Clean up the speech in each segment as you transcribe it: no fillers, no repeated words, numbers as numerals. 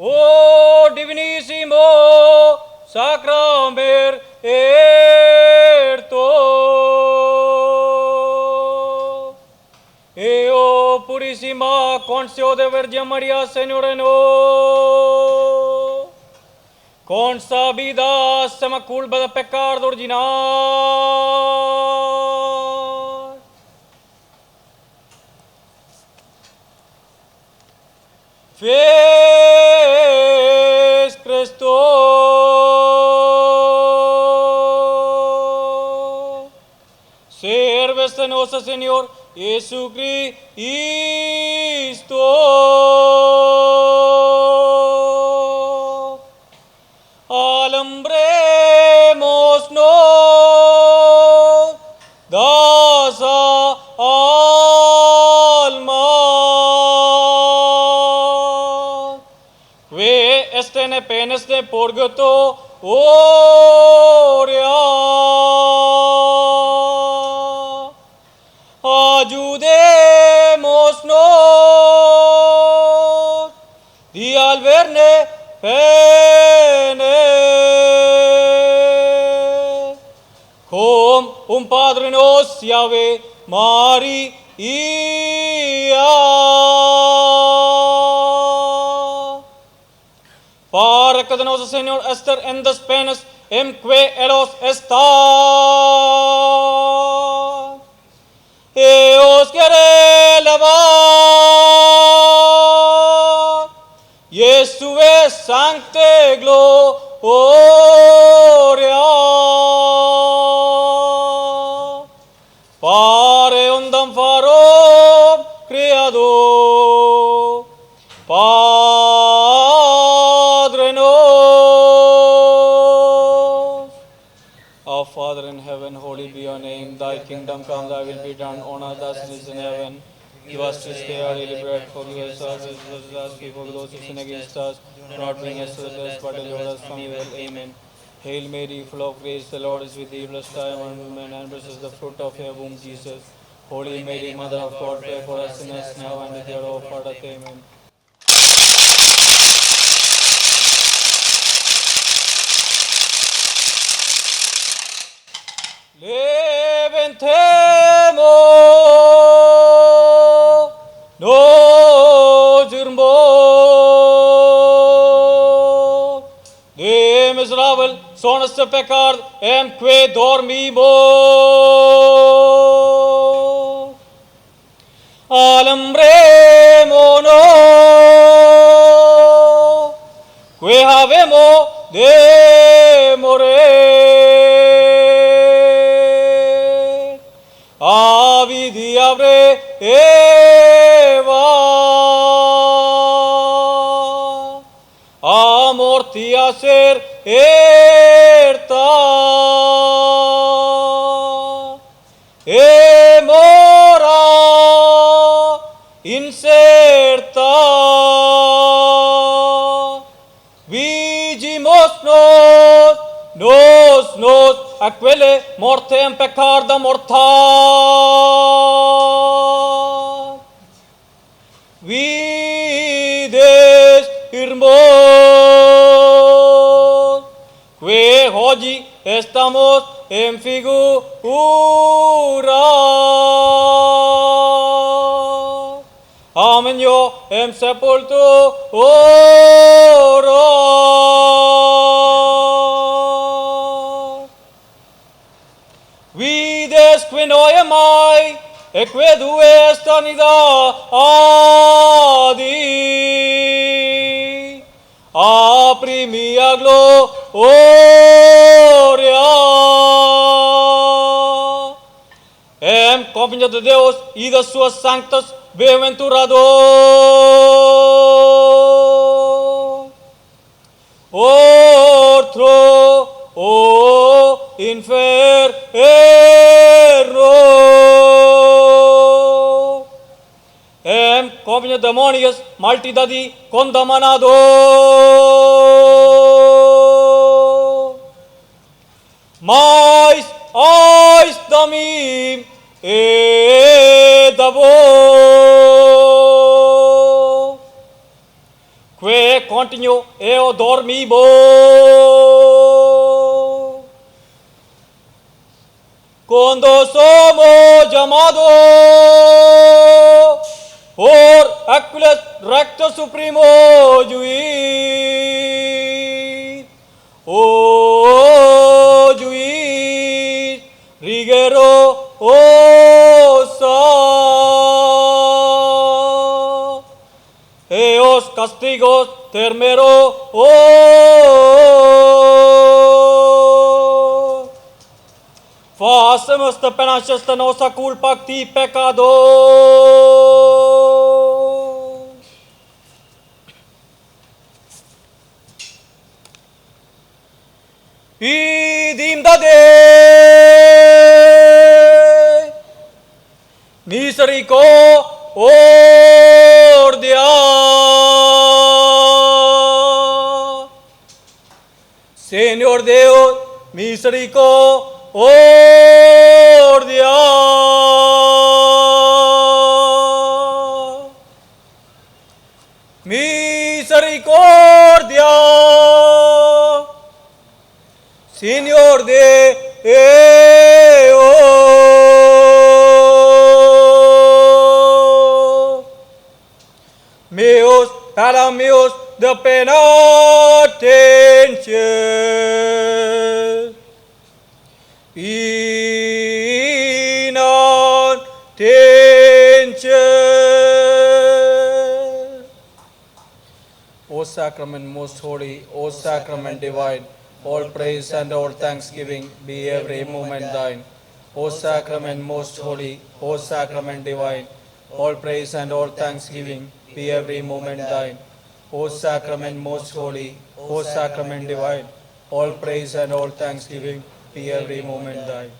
O divinissimo sacramer erto, eo purissima conscio de Virgen María Señora no, consabida sama culpa de pecado original. Fies Cristo, sirves a nuestro Señor Jesucristo. Alumbremos dasa alma, que estén apenas de purgatorio. Ayudémonos y al verne pene, como un Padre nos llave María. Para que nuestro Señor estar en las penas en que ellos están. Y os quiere lavar, y su sancte gloria. Pare undam faro creado, Padre nos. Our Father in heaven, holy be your name. Thy kingdom come, thy will be done on earth as it is in heaven. Give us this day our daily bread. Forgive us our trespasses as we forgive those who sin against us. Do not bring us to the test, but deliver us from evil. Amen. Hail Mary, full of grace, the Lord is with thee. Blessed art thou among women, and blessed is the fruit of your womb, Jesus. Holy Mary, Mother of God, pray for us sinners now and at the hour of our death. Amen. Levantemos nos irmãos de miserável sonos de pecado em que dormimos. Alumbremos que havemos de morir. Avidi abre Eva, amortia ser erta, e mora incerta, vigimos nos a quelle morte in peccarda mortal. Vides irmãos, que hoje estamos en figura. Amen yo em sepultura. Vides qui noi mai e que due stanidadi a primia gloria. Em compagnia de Deus e das suas santas bem-aventurado. Otro inferno. Em compagnia de demonios multidadi condamanado. Mais ais da mim e da vos, que continue, eo dormibo. Cuando somos llamados por aquel recto supremo juiz, oh juiz, rigero, eos castigos termero, Facem esta pena aceasta nossa culpa ti pecado. Idim dade misericordia. Señor Dios, misericordia. Misericordia, Señor Dios, meus para meus de penitência. O sacrament most holy, O sacrament divine, all praise and all thanksgiving be every moment thine. O sacrament most holy, O sacrament divine, all praise and all thanksgiving be every moment thine. O sacrament most holy, O sacrament divine, all praise and all thanksgiving be every moment thine.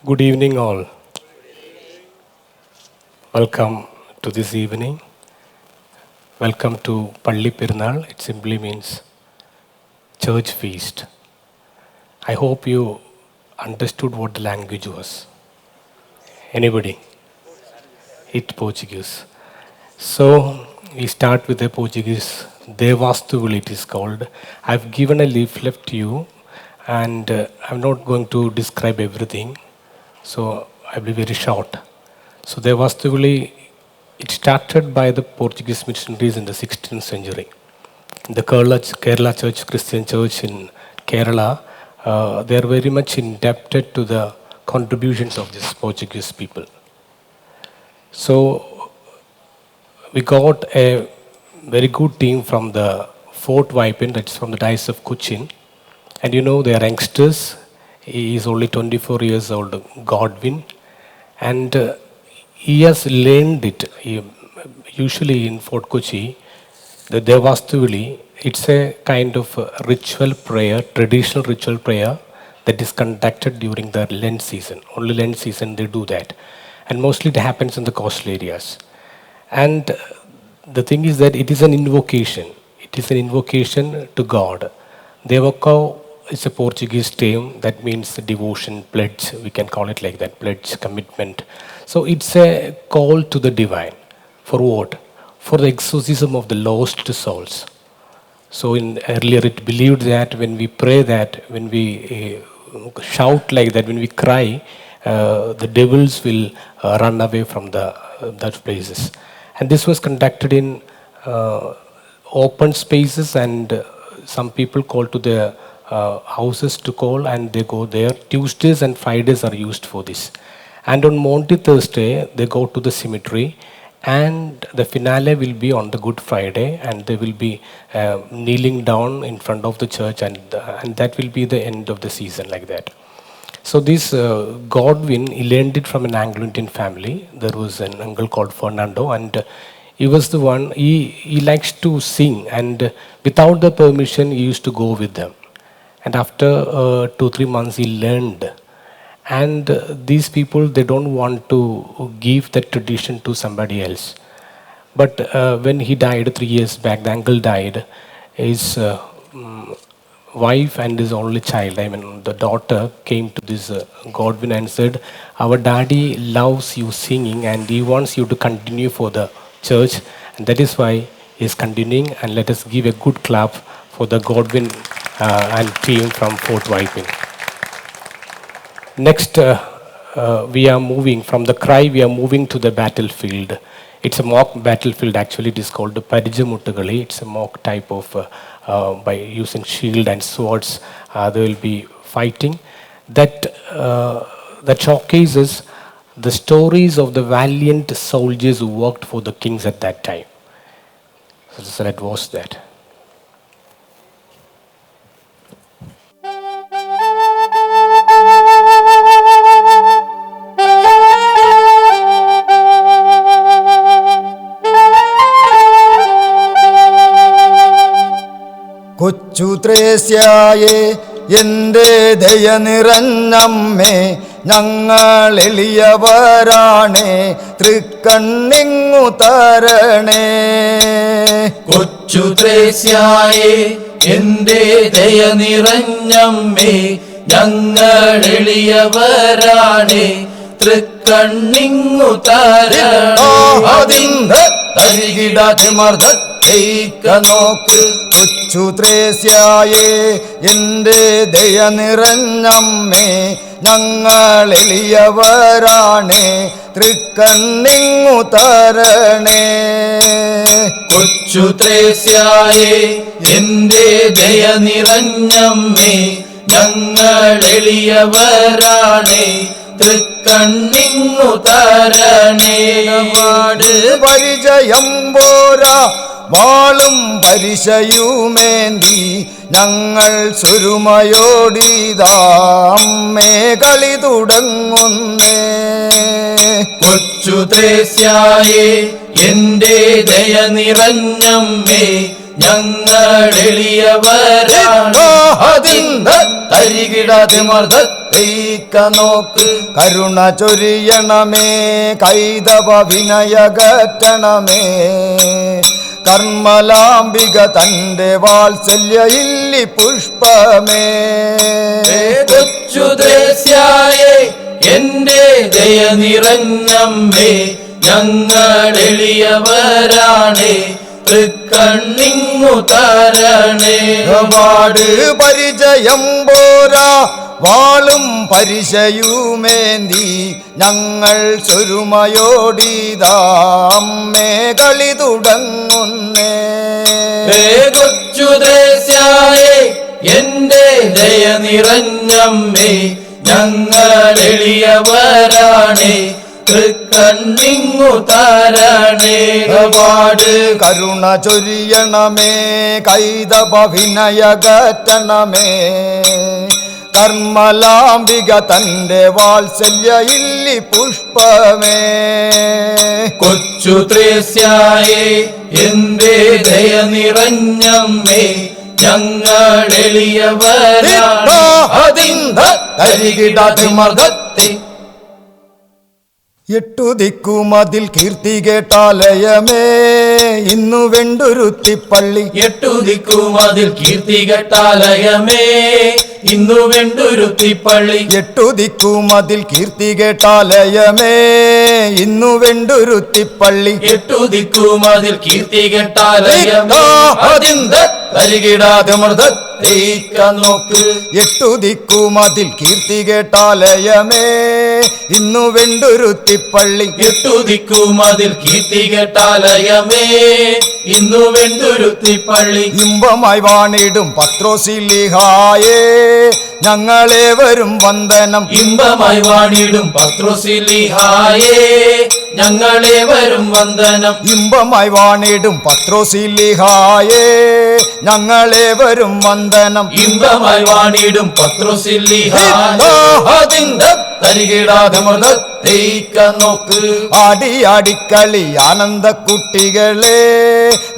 Good evening, all. Welcome to this evening. Welcome to Palli Perunal. It simply means church feast. I hope you understood what the language was. Anybody? It's Portuguese. So we start with the Portuguese. Devastuvuli it is called. I've given a leaflet to you, and I'm not going to describe everything. So I'll be very short. So Devastuvuli, it started by the Portuguese missionaries in the 16th century. The Kerala Church, Christian Church in Kerala, they are very much indebted to the contributions of these Portuguese people. So we got a very good team from the Fort Vipin, that's from the Diocese of Cochin. And you know, they are youngsters. He is only 24 years old, Godwin. And he has learned it. Usually in Fort Kochi, the Devastuvili, it's a kind of ritual prayer, traditional ritual prayer that is conducted during the Lent season. Only Lent season they do that. And mostly it happens in the coastal areas. And the thing is that it is an invocation. It is an invocation to God. Devako is a Portuguese term that means devotion, pledge, we can call it like that, pledge, commitment. So it's a call to the divine. For what? For the exorcism of the lost souls. So earlier it believed that when we pray that, when we shout like that, when we cry, the devils will run away from that places. And this was conducted in open spaces, and some people call to the houses to call, and they go there. Tuesdays and Fridays are used for this. And on Monday, Thursday, they go to the cemetery, And the finale will be on the Good Friday, and they will be kneeling down in front of the church, and that will be the end of the season, like that. So this Godwin, he learned it from an Anglo-Indian family. There was an uncle called Fernando, and he was the one, he likes to sing, and without the permission, he used to go with them. And after 2-3 months, he learned. And these people, they don't want to give that tradition to somebody else. But when he died 3 years back, the uncle died, his wife and his only child, I mean the daughter, came to this Godwin and said, our daddy loves you singing and he wants you to continue for the church, and that is why he is continuing, and let us give a good clap for the Godwin and team from Fort Waipin. Next, we are moving from the cry, we are moving to the battlefield. It's a mock battlefield, actually. It is called the Parijamuttugali. It's a mock type of, by using shield and swords, they will be fighting. That showcases the stories of the valiant soldiers who worked for the kings at that time. So that was that. കൊച്ചു ത്രേസ്യായേ എൻ്റെ ദയ നിറഞ്ഞമ്മേ, ഞങ്ങൾ എളിയവരാണേ, തൃക്കണ്ണിങ്ങു തരണേ. കൊച്ചു ത്രേസ്യായേ എൻ്റെ ദയ നിറഞ്ഞമ്മേ, ഞങ്ങൾ എളിയവരാണേ, തൃക്കണ്ണിങ്ങു തരണേ. തരികിടാതെ മർദ്ദത്തേക്ക് കൊച്ചു ത്രേസ്യായേ എൻ്റെ ദയ നിറഞ്ഞമ്മേ, ഞങ്ങൾ എളിയവരാണേ, തൃക്കണ്ണിങ്ങു തരണേ. കൊച്ചു ത്രേസ്യായേ എൻ്റെ ദയ നിറഞ്ഞമ്മേ, ഞങ്ങൾ എളിയവരാണേ, തൃക്കണ്ണിങ്ങു തരണേ. പാട് പരിചയം പോരാ, വാളും പരിശയുമേന്തി ഞങ്ങൾ സുരുമയോടിതാ അമ്മേ കളി തുടങ്ങുന്നേ. കൊച്ചു ത്രേസ്യായേ എൻ്റെ ദയ നിറഞ്ഞമ്മേ, ഞങ്ങൾ എളിയവരാണ്. തരികിടാതെ മർദ്ദത്തേക്ക നോക്ക്. കരുണ ചൊരിയണമേ, കൈതവ വിനയകറ്റണമേ, കർമ്മലാംബിക തന്റെ വാത്സല്യ ഇല്ലി പുഷ്പമേ. കൊച്ചു ത്രേസ്യായേ എൻ്റെ ദയ നിറഞ്ഞമ്മേ, ഞങ്ങൾ എളിയവരാണേ, തൃക്കണ്ണിങ്ങു തരണേ. പാട് പരിചയം പോരാ, വാളും പരിശയുമേന്തി ഞങ്ങൾ സുരുമയോടിതാ അമ്മേ കളി തുടങ്ങുന്നേ. കൊച്ചു ത്രേസ്യായേ എൻ്റെ ദയ നിറഞ്ഞമ്മേ, ഞങ്ങൾ എളിയവരാണേ, തൃക്കണ്ണിങ്ങു തരണേ. പാട് കരുണ ചൊരിയണമേ, കൈതവ വിനയകറ്റണമേ, കർമ്മലാംബിക തന്റെ വാത്സല്യ ഇല്ലി പുഷ്പമേ. കൊച്ചു ത്രേസ്യായേ എൻ്റെ ദയ നിറഞ്ഞമ്മേ, ഞങ്ങൾ എളിയവരാണ്. തരികിടാതെ മർദ്ദത്തെ. എട്ടു ദിക്കുമതിൽ കീർത്തി കേട്ടാലയമേ, ഇന്നു വെണ്ടുരുത്തിപ്പള്ളി. എട്ടു ദിക്കുമതിൽ കീർത്തി കേട്ടാലയമേ, ഇന്നു വെണ്ടുരുത്തിപ്പള്ളി. എട്ടു ദിക്കുമതിൽ കീർത്തി കേട്ടാലയമേ, ഇന്നു വെണ്ടുരുത്തിപ്പള്ളി. എട്ടു ദിക്കുമതിൽ കീർത്തി കേട്ടാലയമേ, തരികിടാതെ മർദ്ദത്തേക്ക നോക്ക്. എട്ടു ദിക്കുമതിൽ കീർത്തി കേട്ടാലയമേ, ഇന്നു വെണ്ടുരുത്തിപ്പള്ളി. എട്ടു ദിക്കുമതിൽ കീർത്തി കേട്ടാലയമേ ഇന്നു വെണ്ടുരുത്തിപ്പള്ളി. ഇമ്പമായി വാണിടും പത്രോസിലിഹായേ ഞങ്ങളേവരും വന്ദനം. ഇമ്പമായി വാണിടും പത്രോസിലിഹായേ ഞങ്ങളേവരും വന്ദനം. ഇമ്പമായി വാണിടും പത്രോസിലിഹായേ ഞങ്ങളേവരും വന്ദനം. ഇമ്പമായി വാണിടും പത്രോസിലിഹായേ തരികിടാതെ മൃതത്തേക്ക നോക്ക്. ആടിയാടിക്കളി ആനന്ദ കുട്ടികളെ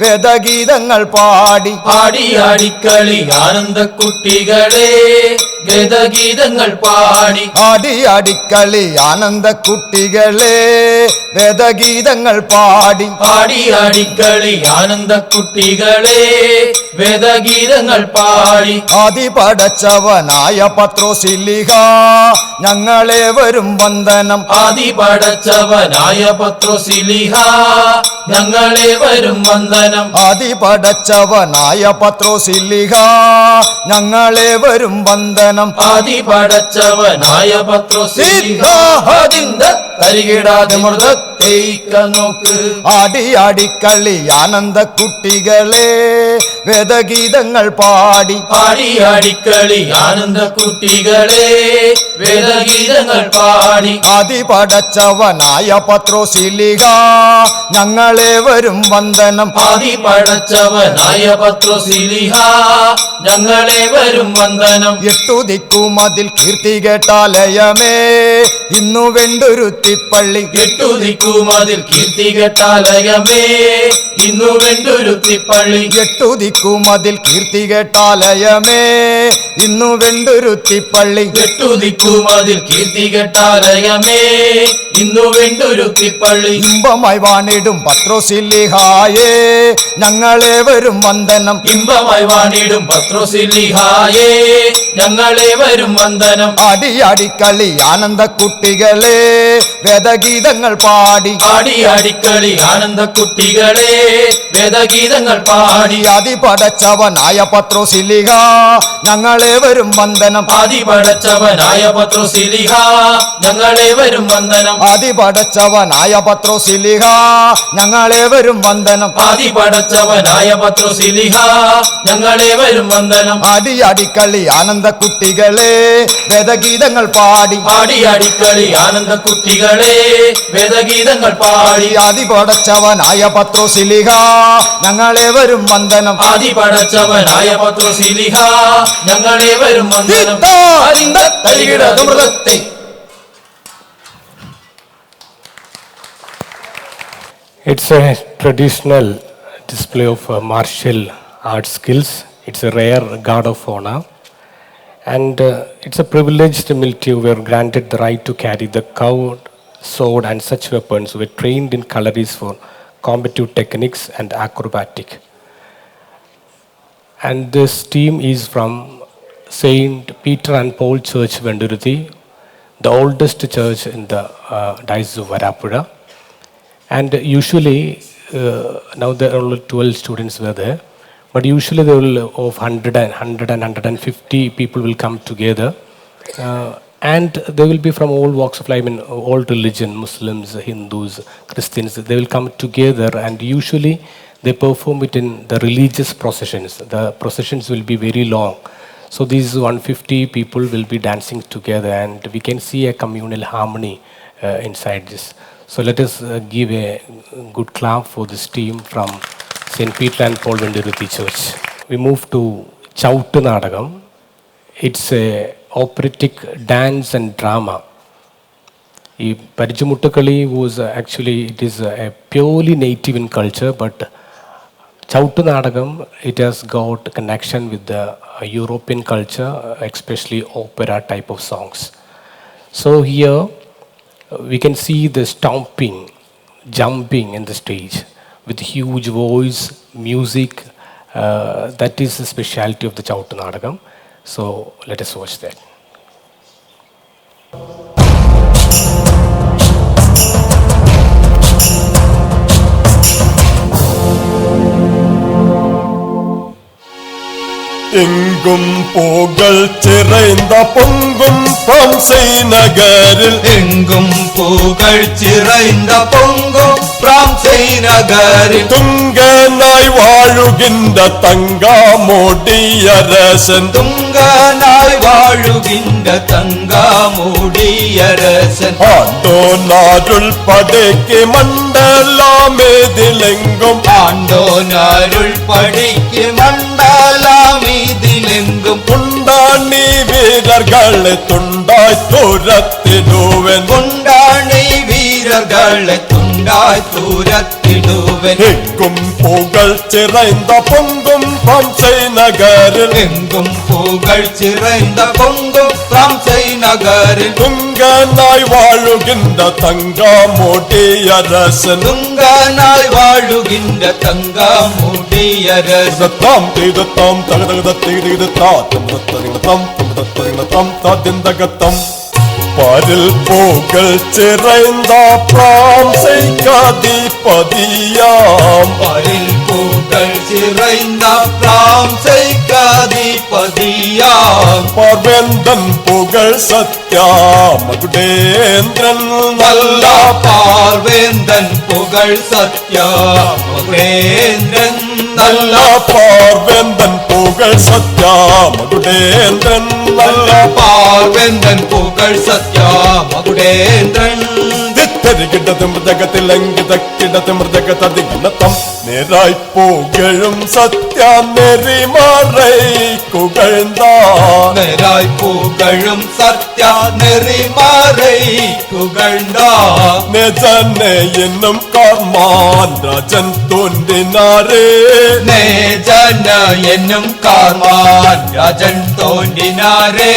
വേദഗീതങ്ങൾ പാടി. ആടിയാടിക്കളി ആനന്ദ കുട്ടികളെ വേദഗീതങ്ങൾ പാടി. ആടിയാടിക്കളി ആനന്ദ കുട്ടികളെ വേദഗീതങ്ങൾ പാടി. ആടിയാടിക്കളി ആനന്ദ കുട്ടികളെ വേദഗീതങ്ങൾ പാടി. ആദിപടച്ചവനായ പത്രോസിലിഹ ഞങ്ങളേവരും വന്ദനം. ആദിപടച്ചവനായ പത്രോസിലിഹ ഞങ്ങളേവരും വന്ദനം. ആദിപടച്ചവനായ പത്രോസിലിഹ ഞങ്ങളേവരും വന്ദനം. ആദിപടച്ചവനായ പത്രോസിലിഹ തരികിടാതെ മൃതത്തേക്ക നോക്ക്. ആടിയാടിക്കളി ആനന്ദ കുട്ടികളെ വേദഗീതങ്ങൾ പാടി. ആടിയാടിക്കളി ആനന്ദ കുട്ടികളെ വേദഗീതങ്ങൾ പാടി. ആദിപടച്ചവനായ പത്രോസിലിഹ ഞങ്ങളേവരും വന്ദനം. ആദിപടച്ചവനായ പത്രോസിലിഹ ഞങ്ങളേവരും വന്ദനം. എട്ടു ദിക്കുമതിൽ കീർത്തി കേട്ടാലയമേ ഇന്നു വെണ്ടുരുത്തിപ്പള്ളി. എട്ടു ദിക്കുമതിൽ കീർത്തി കേട്ടാലയമേ ഇന്നു വെണ്ടുരുത്തിപ്പള്ളി. എട്ടു ദിക്കുമതിൽ കീർത്തി കേട്ടാലയമേ ഇന്നു വെണ്ടുരുത്തിപ്പള്ളി. എട്ടു ദിക്കുമതിൽ കീർത്തി കേട്ടാലയമേ ഇന്നു വെണ്ടുരുത്തിപ്പള്ളി. ഇമ്പമായി വാണിടും പത്രോസിലിഹായേ ഞങ്ങളേവരും വന്ദനം. ഇമ്പമായി വാണിടും പത്രോസിലിഹായേ ഞങ്ങളേവരും വന്ദനം. ആടിയാടിക്കളി ആനന്ദ കുട്ടികളെ വേദഗീതങ്ങൾ പാടി. ആടിയാടിക്കളി ആനന്ദ കുട്ടികളെ വേദഗീതങ്ങൾ പാടി. ആദിപടച്ചവനായ പത്രോസിലിഹ ഞങ്ങളേവരും വന്ദനം. ആദിപടച്ചവനായ പത്രോസിലിഹ ഞങ്ങളേവരും വന്ദനം. ആദിപടച്ചവനായ പത്രോസിലിഹ ഞങ്ങളേവരും വന്ദനം. ആദിപടച്ചവനായ പത്രോസിലിഹ ഞങ്ങളേവരും വന്ദനം. ആടിയാടിക്കളി ആനന്ദ കുട്ടികളെ വേദഗീതങ്ങൾ പാടി. ആടിയാടിക്കളി ആനന്ദ കുട്ടികളെ വേദഗീതങ്ങൾ പാടി. ആദിപടച്ചവനായ പത്രോസിലിഹ ഞങ്ങളേവരും വന്ദനം. ആദിപടച്ചവനായ പത്രോസിലിഹ ഞങ്ങളേവരും വന്ദനം. തരികിടാതെ മൃതത്തെ. It's a traditional display of martial art skills. It's a rare guard of honor. And it's a privileged military who were granted the right to carry the curved sword and such weapons who were trained in cutleries for combative techniques and acrobatic. And this team is from Saint Peter and Paul Church, Venduruthi, the oldest church in the Diocese of Verapoly. And usually, now there are only 12 students were there, but usually there will of 150 people will come together. And they will be from all walks of life, in all religion, Muslims, Hindus, Christians. They will come together and usually they perform it in the religious processions. The processions will be very long. So these 150 people will be dancing together and we can see a communal harmony inside this. So let us give a good clap for this team from St. Peter and Paul Venduruthi Church. We move to Chautu Nadagam. It's a operatic dance and drama. ഈ പരിചമുട്ടുകളി was actually it is a purely native in culture, but ചൗട്ട് നാടകം it has got connection with the European culture, especially opera type of songs. So here we can see the stomping, jumping in the stage with huge voice, music. That is the speciality of the Chautu Nadagam. So let us watch that. எங்கும் புகழ் சிறைந்த பொங்கும் பிரான்சை நகரில் எங்கும் புகழ் சிறைந்த பொங்கும் பிரான்சை நகரில் துங்கனாய் வாழுகின்ற தங்காமோடியரசன் துங்கனாய் வாழுகின்ற தங்காமோடியரசன் ஆண்டோனாருள் படைக்கு மண்டலாமேதிலெங்கும் ஆண்டோனாருள் படைக்கு மண்டலாமீதிலெங்கும் புண்டாணி வீரர்களை துண்டாய் துரத்திடுவேன் புண்டாணி வீரர்களை துண்டாய் தூரத்திடுவேன் எங்கும் புகழ் சிறைந்த பொங்கும் பிரான்சை நகரில் எங்கும் புகழ் சிறைந்த பொங்கும் பிரான்சை நகரில் துங்கனாய் வாழுகின்ற தங்காமோடியரசன் துங்கனாய் வாழுகின்ற தங்காமோடியரசன் தாம் தீதத்தாம் தகதகத தீதிதத்தாம் தத்தரிங்கத்தாம் தாதிந்தகத்தம் பாரில் புகழ் சிறைந்த பிரான்சை காதிபதியாம் பாரில் புகழ் சிறைந்த பிரான்சை காதிபதியாம் பார்வேந்தன் புகழ் சத்யா மகுடேந்திரன் நல்ல பார்வேந்தன் புகழ் சத்யா மகுடேந்திரன் நல்ல பார்வேந்தன் புகழ் சத்யா மகுடேந்திரன் நல்ல பார்வேந்தன் புகழ் சத்யா மகுடேந்திரன் தித்தரிகிடது மிருதகத்தில் அங்கிதக்கிடது மிருதகதிகிணத்தம் நேராய் புகழும் சத்யா நெறிமாறை குகழ்ந்தான் நேராய் புகழும் சத்யா நெறிமாறை புகழ்ந்தான் நேஜனே என்னும் கார்மான் ராஜன் தோன்றினாரே நேஜன என்னும் கார்மான் ராஜன் தோன்றினாரே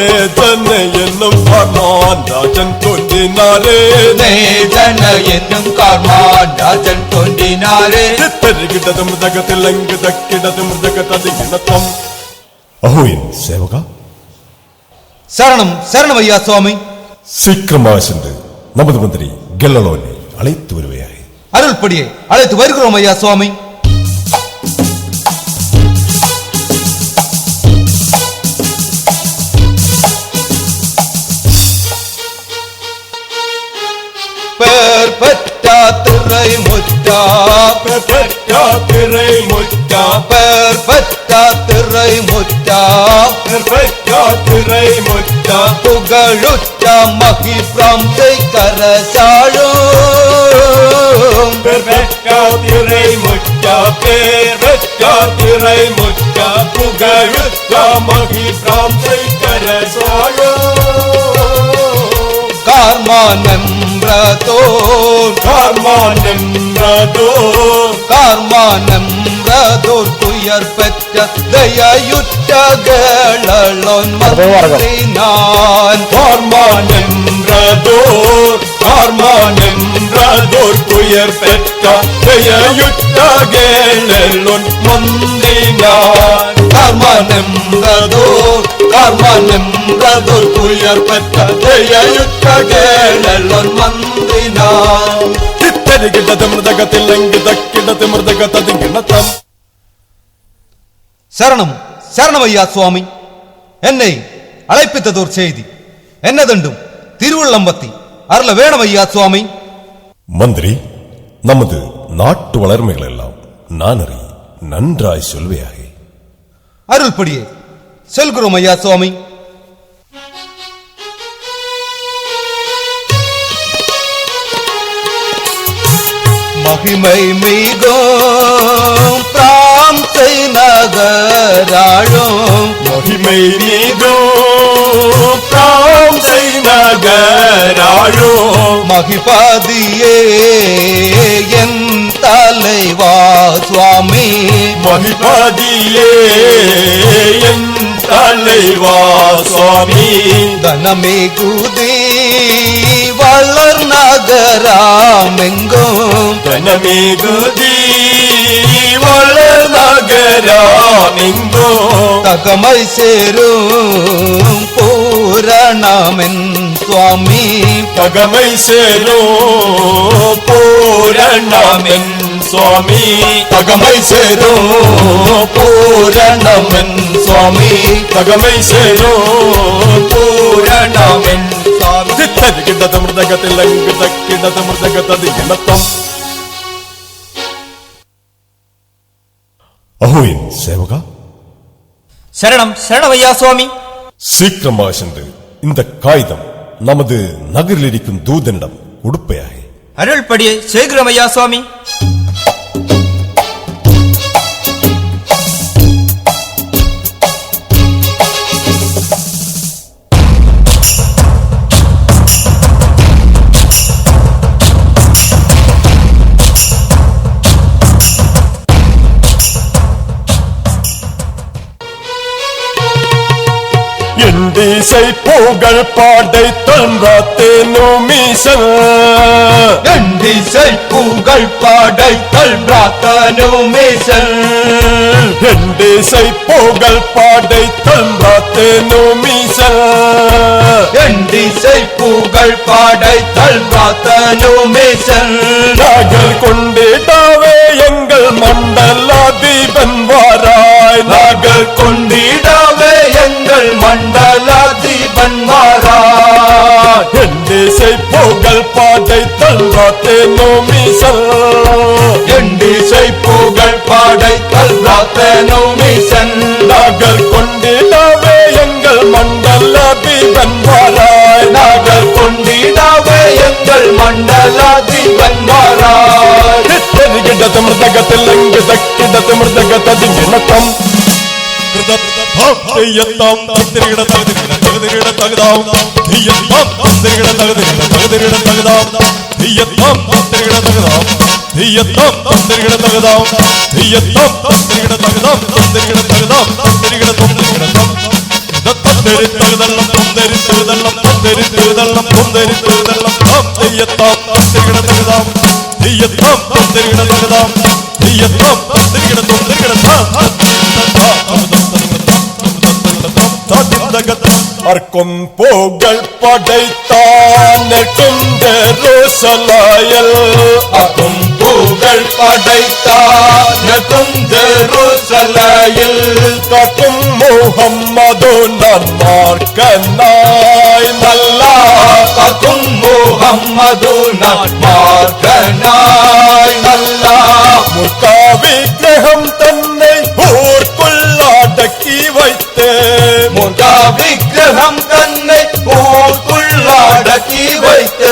நேஜனே என்னும் கார்மான் ராஜன் தோன்றினாரே நேஜன என்னும் கார்மான் ராஜன் தோன்றினாரே தித்தரிகிடது மிருதகத்தில் அங்கிதக்கிடது மிருதகதிகிணத்தம் அஹோயின் சேவகா சரணம் சரணம் ஐயா சுவாமி. சீக்கிரமாக சென்று நமது மந்திரி கெல்லலோனை அழைத்து வருவையாக. அருள்படியே அழைத்து வருகிறோம் ஐயா சுவாமி. பேர் பெற்றா திரை முற்றா பெற்றா திரை முற்றா பேர் பெற்றா திரை முற்றா பெற்றா திரை முற்றா புகழுற்ற மகி பிராம்சை கரசாழும் பெற்றா திரை முற்றா பெற்றா திரை முற்றா புகழுற்றா மகி பிராம்சை கரசாழோ கார்மானம்ரதோர் கார்மானம்ரதோர் கார்மானம்ரதோர் துயர் பெற்ற தயயுற்ற கேளலோன் மந்திரினான் கார்மானம்ரதோர் கார்மானம்ரதோர் துயர் பெற்ற தயயுற்ற கேளலோன் மந்திரினான் கார்மானம்ரதோர் கார்மானம்ரதோர் துயர் பெற்ற தயயுற்ற கேளலோன் மந்திரினான் தித்தரிகிடது மிருதகத்தில் அங்கிதக்கிடது மிருதகதிகிணத்தம் சரணம் சரணம் ஐயா சுவாமி. என்னை அழைப்பித்ததோர் செய்தி என்னதெண்டும் திருவுள்ளம்பத்தி அருள வேணும் ஐயா சுவாமி. மந்திரி, நமது நாட்டு வளர்மைகள் எல்லாம் நான் அறி நன்றாய் சொல்வையாக. அருள்படியே செல்கிறோம் ஐயா சுவாமி. மகிமை மிகும் பிராம்சை நகராழும் மகிமை மீதும் பிராம்சை நகராழும் மகிபாதியே என் தலைவா சுவாமி மகிபாதியே என் தலைவா சுவாமி தனமிகுதி வளர் நகராமெங்கும் தனமிகுதி வளர் நகராமெங்கும் தகமை சேரும் பூரணமென் சுவாமி தகமை சேரும் பூரணமென் சுவாமி தகமை சேரும் பூரணமென் சுவாமி தகமை சேரும் பூரணமென் சுவாமி கிட்டது மிருதகத்தில் கிட்டது மிருதகத்தது இனத்தம் அஹோயின் சேவகா சரணம் சரணமையா சுவாமி. சீக்கிரமாக சென்று இந்த காகிதம் நமது நகரில் இருக்கும் தூதனிடம் உடுப்பையாக அருள்படியை சேகிரமையா சுவாமி. எண்டிசை புகழ் பாடை தன்றாத்தேனுமீசன் எண்டிசை புகழ் பாடை தன்றாத்தேனுமீசன் எண்டிசை புகழ் பாடை தன்றாத்தேனுமீசன் எண்டிசை புகழ் பாடை தன்றாத்தேனுமீசன் நாங்கள் கொண்டிடாவே எங்கள் மண்டலாதிபன் வாராய் நாங்கள் கொண்டிடாவே எங்கள் மண்டலாதிபன் வாராய் எண்டிசை புகழ் பாடை தன்றாத்தேனுமீசன் எண்டிசை புகழ் பாடை தன்றாத்தேனுமீசன் நாங்கள் கொண்டிடாவே எங்கள் மண்டலாதிபன் வாராய் நாங்கள் கொண்டிடாவே எங்கள் மண்டலாதிபன் வாராய் கிட்டது மிருதகத்தில் கிட்டது மிருதகத்தது இனத்தம் யத்தாம் தந்திரிட தகுதிரிட தகுதாம் யத்தாம் தந்திரிட தகுதிரிட தகுதாம் யத்தாம் தந்திரிட தகுதாம் யத்தாம் தந்திரிட தகுதாம் யத்தாம் தந்திரிட தகுதாம் தந்திரிட தகுதாம் தந்திரிட தந்திரிடம் தந்தரி தகுதல்லம் தந்தரி தகுதல்லம் தந்தரி தகுதல்லம் தந்தரி தகுதல்லம் தாம் யத்தாம் தந்திரிட தகுதாம் யத்தாம் தந்திரிட தகுதாம் யத்தாம் தந்திரிட தந்திரிட அர்க்கும் புகழ் படைத்தான் குந்தரோசலாயல் அர்க்கும் புகழ் படைத்தான் குந்தரோசலாயல் காக்கும் முஹம்மது நன்மார்க்கனாய் நல்லா காக்கும் முஹம்மது நன்மார்க்கனாய் நல்லா முர்காவி கிரகம் தன்னை ஊர்க்குள்ளடக்கி வைத்தே முர்கா விக்கிரகம் தன்னை ஊர்க்குள்ளடக்கி வைத்து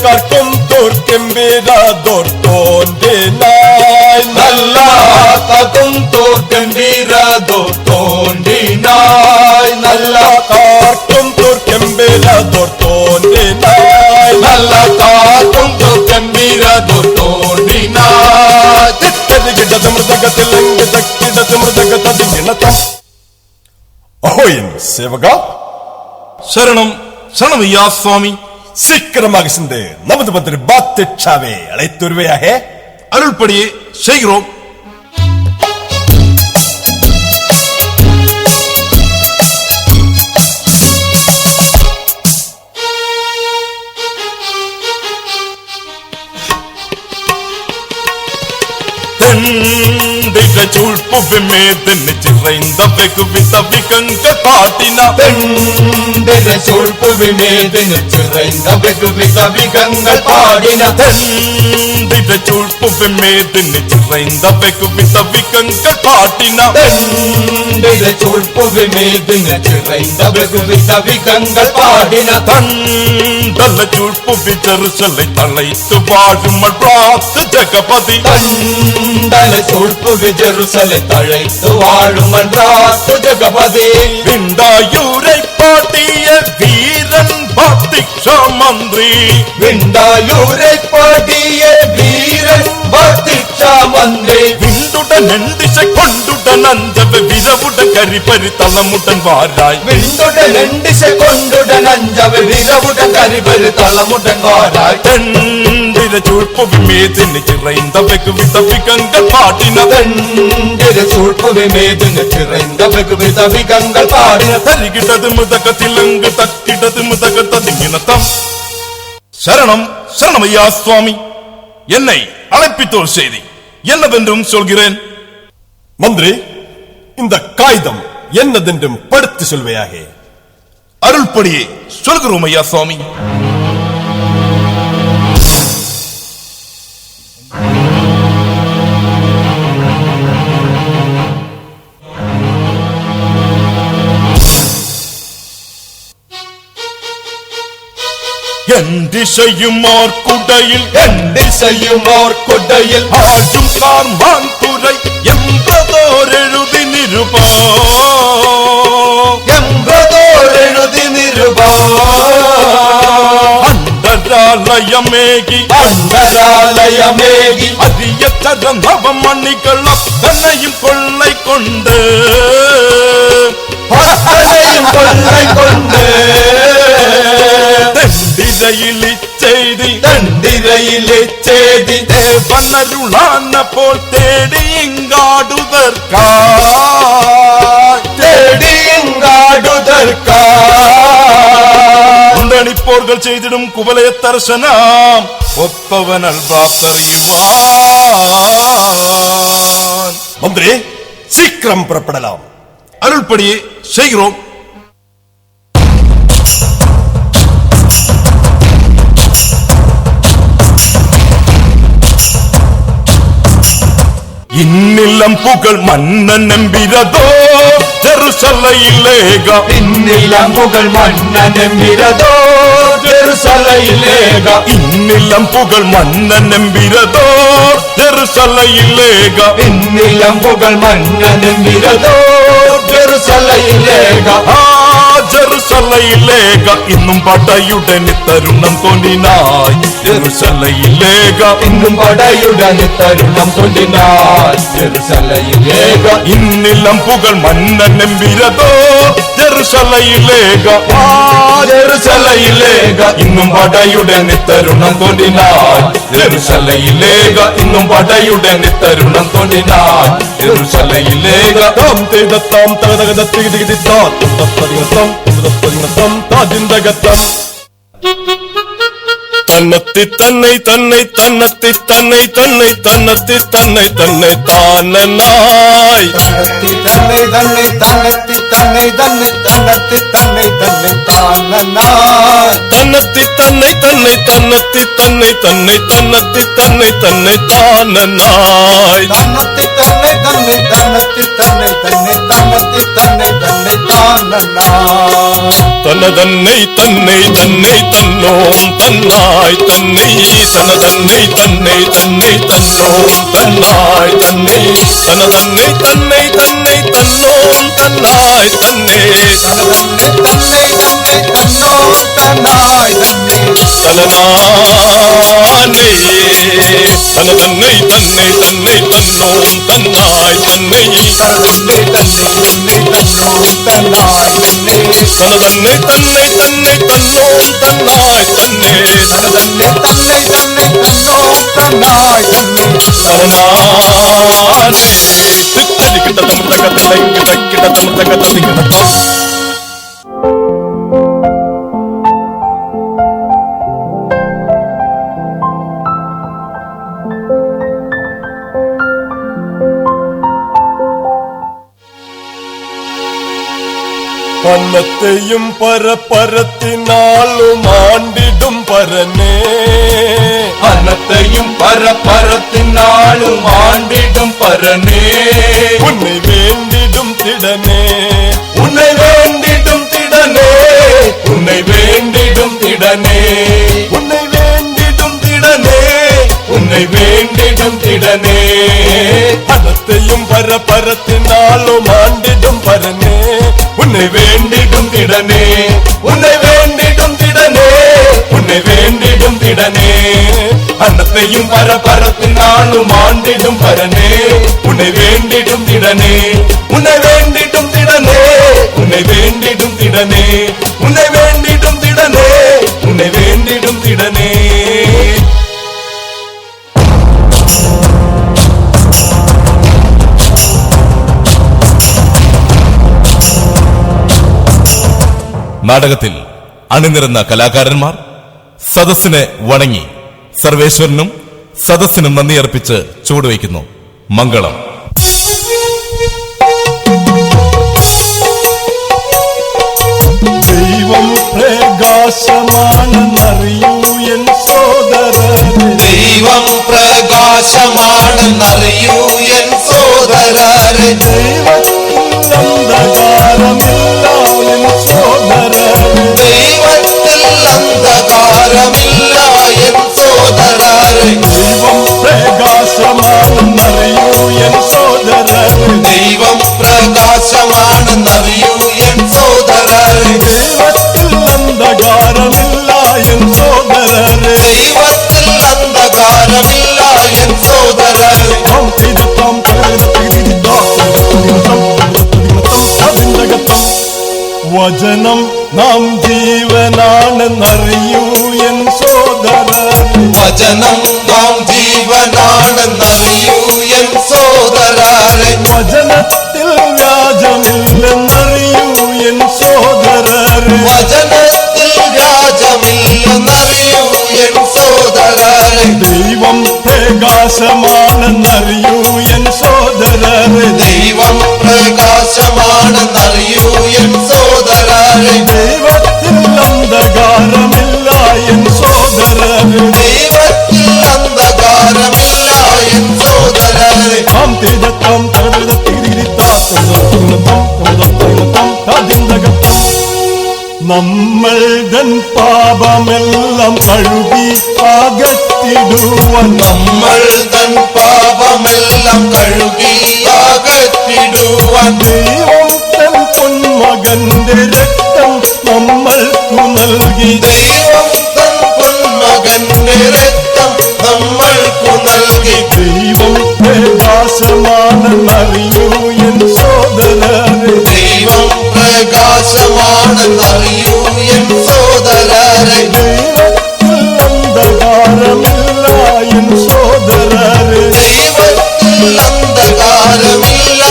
கற்கும் தோற்கெம்பிராதோர் தோன்றினாய் நல்லா காக்கும் தோற்கெம்பிராதோர் தோன்றினாய் நல்லா காக்கும் தோற்கெம்பிராதோர் தோன்றினாய் நல்லா காக்கும் தோற்கெம்பிராதோர் தோன்றினாய் கிட்டது மிருதகத்தில் கிட்டது மிருதகத்தது இனத்தம் அஹோயின் சேவகா சரணம் சரணமையா சுவாமி. சீக்கிரமாக சென்று நமது மந்திரி பாத்திச்சாவே அழைத்து வருவையாக அருள்படியே செய்கிறோம். சூழ்ப்புவிமேதின்னு சிறைந்த வெகுவித விகங்கள் பாட்டின தெண்டிர சூழ்ப்புவிமேதின்னு சிறைந்த வெகுவித விகங்கள் பாடின தெண்டிர சூழ்ப்புவிமேதின்னு சிறைந்த வெகுவித விகங்கள் பாட்டின தெண்டிர சூழ்ப்புவிமேதின்னு சிறைந்த வெகுவித விகங்கள் பாடின தண்டல சூழ்ப்புவி ஜெருசலை தலைத்து வாழுமல் பிரார்த்த ஜெகபதி தண்டல சூழ்ப்புவி ஜெருசலை தழைத்து வாழும் என்றாத்து ஜெகபதி விண்டாயூரை பாட்டிய வீரன் பாத்திக்ஷா மந்திரி விண்டாயூரை பாடிய வீரன் பாத்திக்ஷா மந்திரி விண்டுடன் நெண்டிசை கொண்டுடன் அஞ்சவ விரவுடன் கரிபறி தலமுடன் வாராய் விண்டுடன் நெண்டிசை கொண்டுடன் அஞ்சவ விரவுடன் கரிபறி தலமுடன் வாராய் தெண்டிர சூழ்ப்புவி மீதின்னு சிறைந்த வெகுவித விகங்கள் பாட்டின தெண்டிர சூழ்ப்புவி மீதின்னு சிறைந்த வெகுவித விகங்கள் பாடின தருகிட்டது முதகத்திலங்கு தக்கிடது முதகத்தது இனத்தம் சரணம் சரணமையா சுவாமி. என்னை அழைப்பித்தோர் செய்தி என்னதென்றும் சொல்கிறேன். மந்திரி, இந்த காகிதம் என்னதென்றும் படுத்து சொல்வையாக. அருள்படியே சொல்கிறோம் ஐயா சுவாமி. எண்டிசையுமோர் குடையில் ஆடும் கார்மான் துறை எம்பதோர் எழுதி நிருபா அண்டராலயமேகி அரிய தரநவ மணிகள் அத்தனையும் கொள்ளை கொண்டு தண்டிரையிலே செய்தி தேவனருளான போல் தேடி இங்காடுதற்காண்டனிப்போர்கள் செய்திடும் குவலய தரிசனம் ஒப்பவன் அல்பாத்தறிவான். மந்திரி, சீக்கிரம் புறப்படலாம். அருள்படியே செய்கிறோம். இன்னிலம் புகழ் மன்னன் நம்பிரதோ ஜெருசலையிலேக. இன்னிலம் புகழ் மன்னன் நம்பிரதோ ஜெருசலையிலேக. இன்னிலம் புகழ் மன்னன் நம்பிரதோ ஜெருசலையிலேக. இன்னிலம் புகழ் மன்னன் நம்பிரதோ ஜெருசலையிலேக. ஜெருசலையிலேக இன்னும் படையுடன் தருணம் தோன்றினாய். ஜெருசலையிலேக இன்னும் படையுடன் தருணம் தோன்றினாய். ஜெருசலையிலேக இன்னிலம் புகழ் மன்னன் நம்பிரதோ ஜெருசலையிலேக. ஜெருசலையிலேக இன்னும் படையுடன் தருணம் தோன்றினாய். ஜெருசலையிலேக இன்னும் படையுடன் தருணம் தோன்றினாய். ஜெருசலையிலேக தாம் தேதத்தாம் தகதகதத்திகிதிகிதித்தாம் தத்ததிகத்தம் தத்ததிகத்தம் தாஜிந்தகத்தம். தன்னத்தி தன்னை தன்னை தன்னத்தி தன்னை தன்னை தன்னத்தி தன்னை தன்னை தானனாய். தன்னத்தி தன்னை தன்னை தன்னத்தி தன்னை தன்னை தன்னத்தி தன்னை தன்னை தானனாய். தன்னத்தி தன்னை தன்னை தன்னத்தி தன்னை தன்னை தன்னத்தி தன்னை தன்னை தானனாய். தன்னத்தி தன்னை தன்னை தன்னத்தி தன்னை தன்னை தன்னத்தி தன்னை தன்னை தானனாய். தன்னதன்னை தன்னை தன்னை தன்னோம் தன்னாய் தன்னை. தன்னதன்னை தன்னை தன்னை தன்னோம் தன்னாய் தன்னை. தன்னதன்னை தன்னை தன்னை தன்னோம் தன்னாய் தன்னை. தன்னதன்னை தன்னை தன்னை தன்னோம் தன்னாய் தன்னை. தலனானே தன்னதன்னை தன்னை தன்னை தன்னோம் தன்னாய் தன்னை. தன்னதன்னை தன்னை தன்னை தன்னோம் தன்னாய் தன்னை. தன்னதன்னை தன்னை தன்னை தன்னோம் தன்னாய் தன்னை. தன்னதன்னை தன்னை தன்னை தன்னோம் தன்னாய் தன்னை. தலனானே திக்கடி கிட்டதம் தகதலை கிட்டதம் தகதலை கிட்டதம். அன்னத்தையும் பரப்பரத்தினாலும் ஆண்டிடும் பரனே. அன்னத்தையும் பரப்பரத்தினாலும் ஆண்டிடும் பரனே. உன்னை வேண்டிடும் திடனே. உன்னை வேண்டிடும் திடனே. உன்னை வேண்டிடும் திடனே. உன்னை வேண்டிடும் திடனே. உன்னை வேண்டிடும் திடனே. அன்னத்தையும் பரப்பரத்தினாலும் ஆண்டிடும் பரனே. உன்னை வேண்டிடும் திடனே. உன்னை வேண்டிடும் திடனே. உன்னை வேண்டிடும் திடனே. அன்னத்தையும் பரப்பரத்தினாலும் ஆண்டிடும் பரனே. உன்னை வேண்டிடும் திடனே. உன்னை வேண்டிடும் திடனே. உன்னை வேண்டிடும் திடனே. உன்னை வேண்டிடும் திடனே. உன்னை வேண்டிடும் திடனே. നാടകത്തിൽ അണിനിരന്ന കലാകാരന്മാർ സദസ്സിനെ വണങ്ങി സർവേശ്വരനും സദസ്സിനും നന്ദി അർപ്പിച്ച് ചുവടുവയ്ക്കുന്നു. മംഗളം. ദൈവം പ്രകാശമാണെന്നറിയൂ എൻ സോദരരെ. ദൈവം പ്രകാശമാണെന്നറിയൂ എൻ സോദരരെ. ദൈവത്തിൽ അന്ധകാരമില്ല എൻ സോദരരെ. ദൈവത്തിൽ അന്ധകാരമില്ല എൻ സോദരരെ. ദൈവം പ്രകാശമാണെന്നറിയൂ എൻ സോദരരെ. ദൈവം പ്രകാശമാണെന്നറിയൂ എൻ സോദരരെ. ദൈവത്തിൽ അന്ധകാരമില്ല എൻ സോദരരെ. ദൈവത്തിൽ അന്ധകാരമില്ല എൻ സോദരരെ. വചനം നാം ജീവനാണെന്നറിയൂ എൻ സോദരരെ. വചനം നാം ജീവനാണെന്നറിയൂ എൻ സോദരരെ. വചനത്തിൽ വ്യാജമില്ലെന്നറിയൂ എൻ സോദരരെ. വചനത്തിൽ വ്യാജമില്ലെന്നറിയൂ എൻ സോദരരെ. ദൈവം പ്രകാശമാണെന്നറിയൂ എൻ സോദരരെ. ദൈവം പ്രകാശമാണെന്നറിയൂ എൻ സോദരരെ. ദൈവത്തിൽ അന്ധകാരമില്ല എൻ സോദരരെ. ദൈവത്തിൽ അന്ധകാരമില്ല എൻ സോദരരെ. നമ്മൾ തൻ പാപമെല്ലാം കഴുകി അകറ്റിടുവാൻ. നമ്മൾ തൻ പാപമെല്ലാം കഴുകി അകറ്റിടുവാൻ. ദൈവം തൻ പൊന്മകന്റെ രക്തം നമ്മൾക്കു നൽകി. ദൈവം തൻ പൊന്മകന്റെ രക്തം നമ്മൾക്കു നൽകി. ദൈവം പ്രകാശമാണെന്നറിയൂ എൻ സോദരരെ. ദൈവം പ്രകാശമാണെന്നറിയൂ എൻ സോദരരെ. ദൈവത്തിൽ അന്ധകാരമില്ല എൻ സോദരരെ. ദൈവത്തിൽ അന്ധകാരമില്ല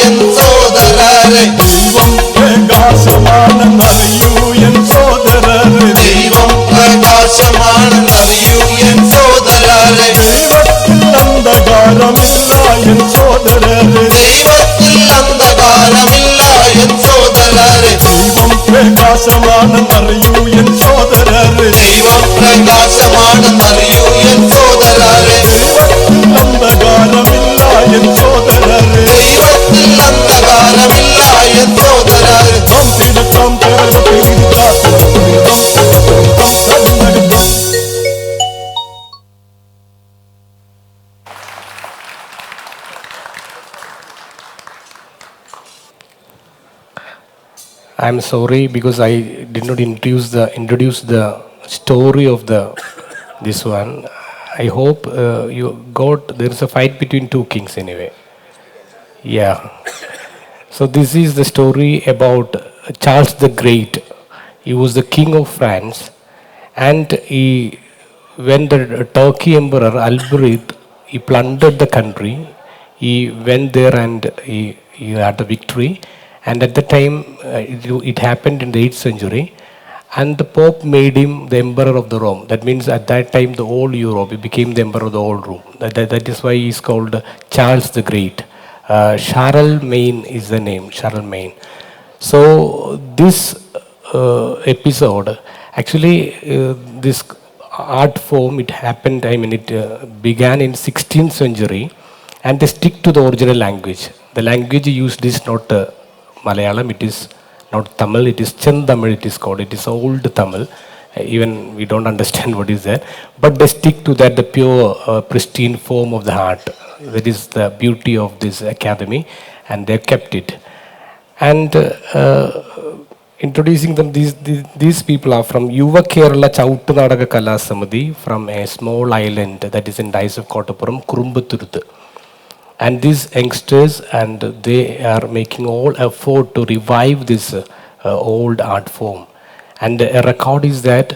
എൻ സോദരരെ. ദൈവം പ്രകാശമാണെന്നറിയൂ എൻ സോദരരെ. ദൈവം പ്രകാശമാണെന്നറിയൂ എൻ സോദരരെ. ദൈവത്തിൽ അന്ധകാരമില്ല എൻ സോദരരെ. ദൈവത്തിൽ അന്ധകാരമില്ല എൻ സോദരരെ. ദൈവം പ്രകാശമാണെന്നറിയൂ എൻ സോദരരെ. ദൈവം പ്രകാശമാണെന്നറിയൂ എൻ സോദരരെ. ദൈവത്തിൽ അന്ധകാരമില്ല എൻ സോദരരെ. ദൈവത്തിൽ അന്ധകാരമില്ല എൻ സോദരരെ. I'm sorry because I did not introduce the story of this one. I hope you got there is a fight between two kings anyway. Yeah. So this is the story about Charles the Great. He was the king of France, and when the Turkey emperor Albrecht he plundered the country, he went there and he had a victory. And at the time, it happened in the 8th century, and the Pope made him the emperor of the Rome. That means at that time, the whole Europe, he became the emperor of the whole Rome. That is why he is called Charles the Great. Charlemagne is the name, Charlemagne. So this episode, actually, this art form, it happened, it began in 16th century, and they stick to the original language. The language used is not Malayalam, it is not Tamil, it is Chendamil, it is called. It is old Tamil. Even we don't understand what is that. But they stick to that, the pure, pristine form of the heart. That is the beauty of this academy, and they kept it. And introducing them, these people are from Yuva Kerala Chautunadaga Kala Samadhi, from a small island that is in Dice of Kottapuram, Kurumbathuruthu. And these youngsters, and they are making all effort to revive this old art form. And a record is that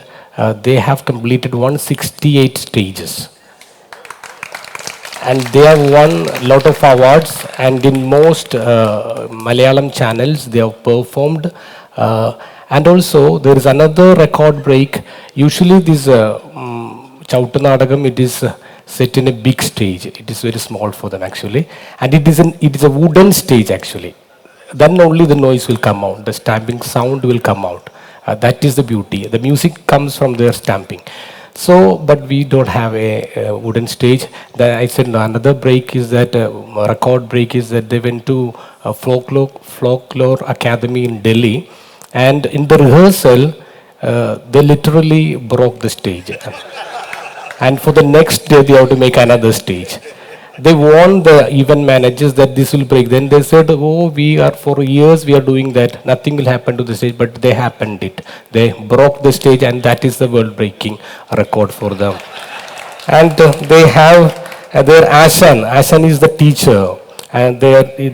they have completed 168 stages. And they have won a lot of awards, and in most Malayalam channels they have performed. And also there is another record break. Usually this Chautanadagam, it is set in a big stage. It is very small for them actually, and it is a wooden stage actually. Then only the noise will come out, the stamping sound will come out. That is the beauty. The music comes from their stamping. So, but we don't have a wooden stage. I said another break is that record break is that they went to a folklore academy in Delhi, and in the rehearsal, they literally broke the stage. And for the next day, they have to make another stage. They warned the event managers that this will break. Then they said, "Oh, for years we are doing that. Nothing will happen to the stage." But they happened it. They broke the stage, and that is the world-breaking record for them. And they have their Ashan. Ashan is the teacher, and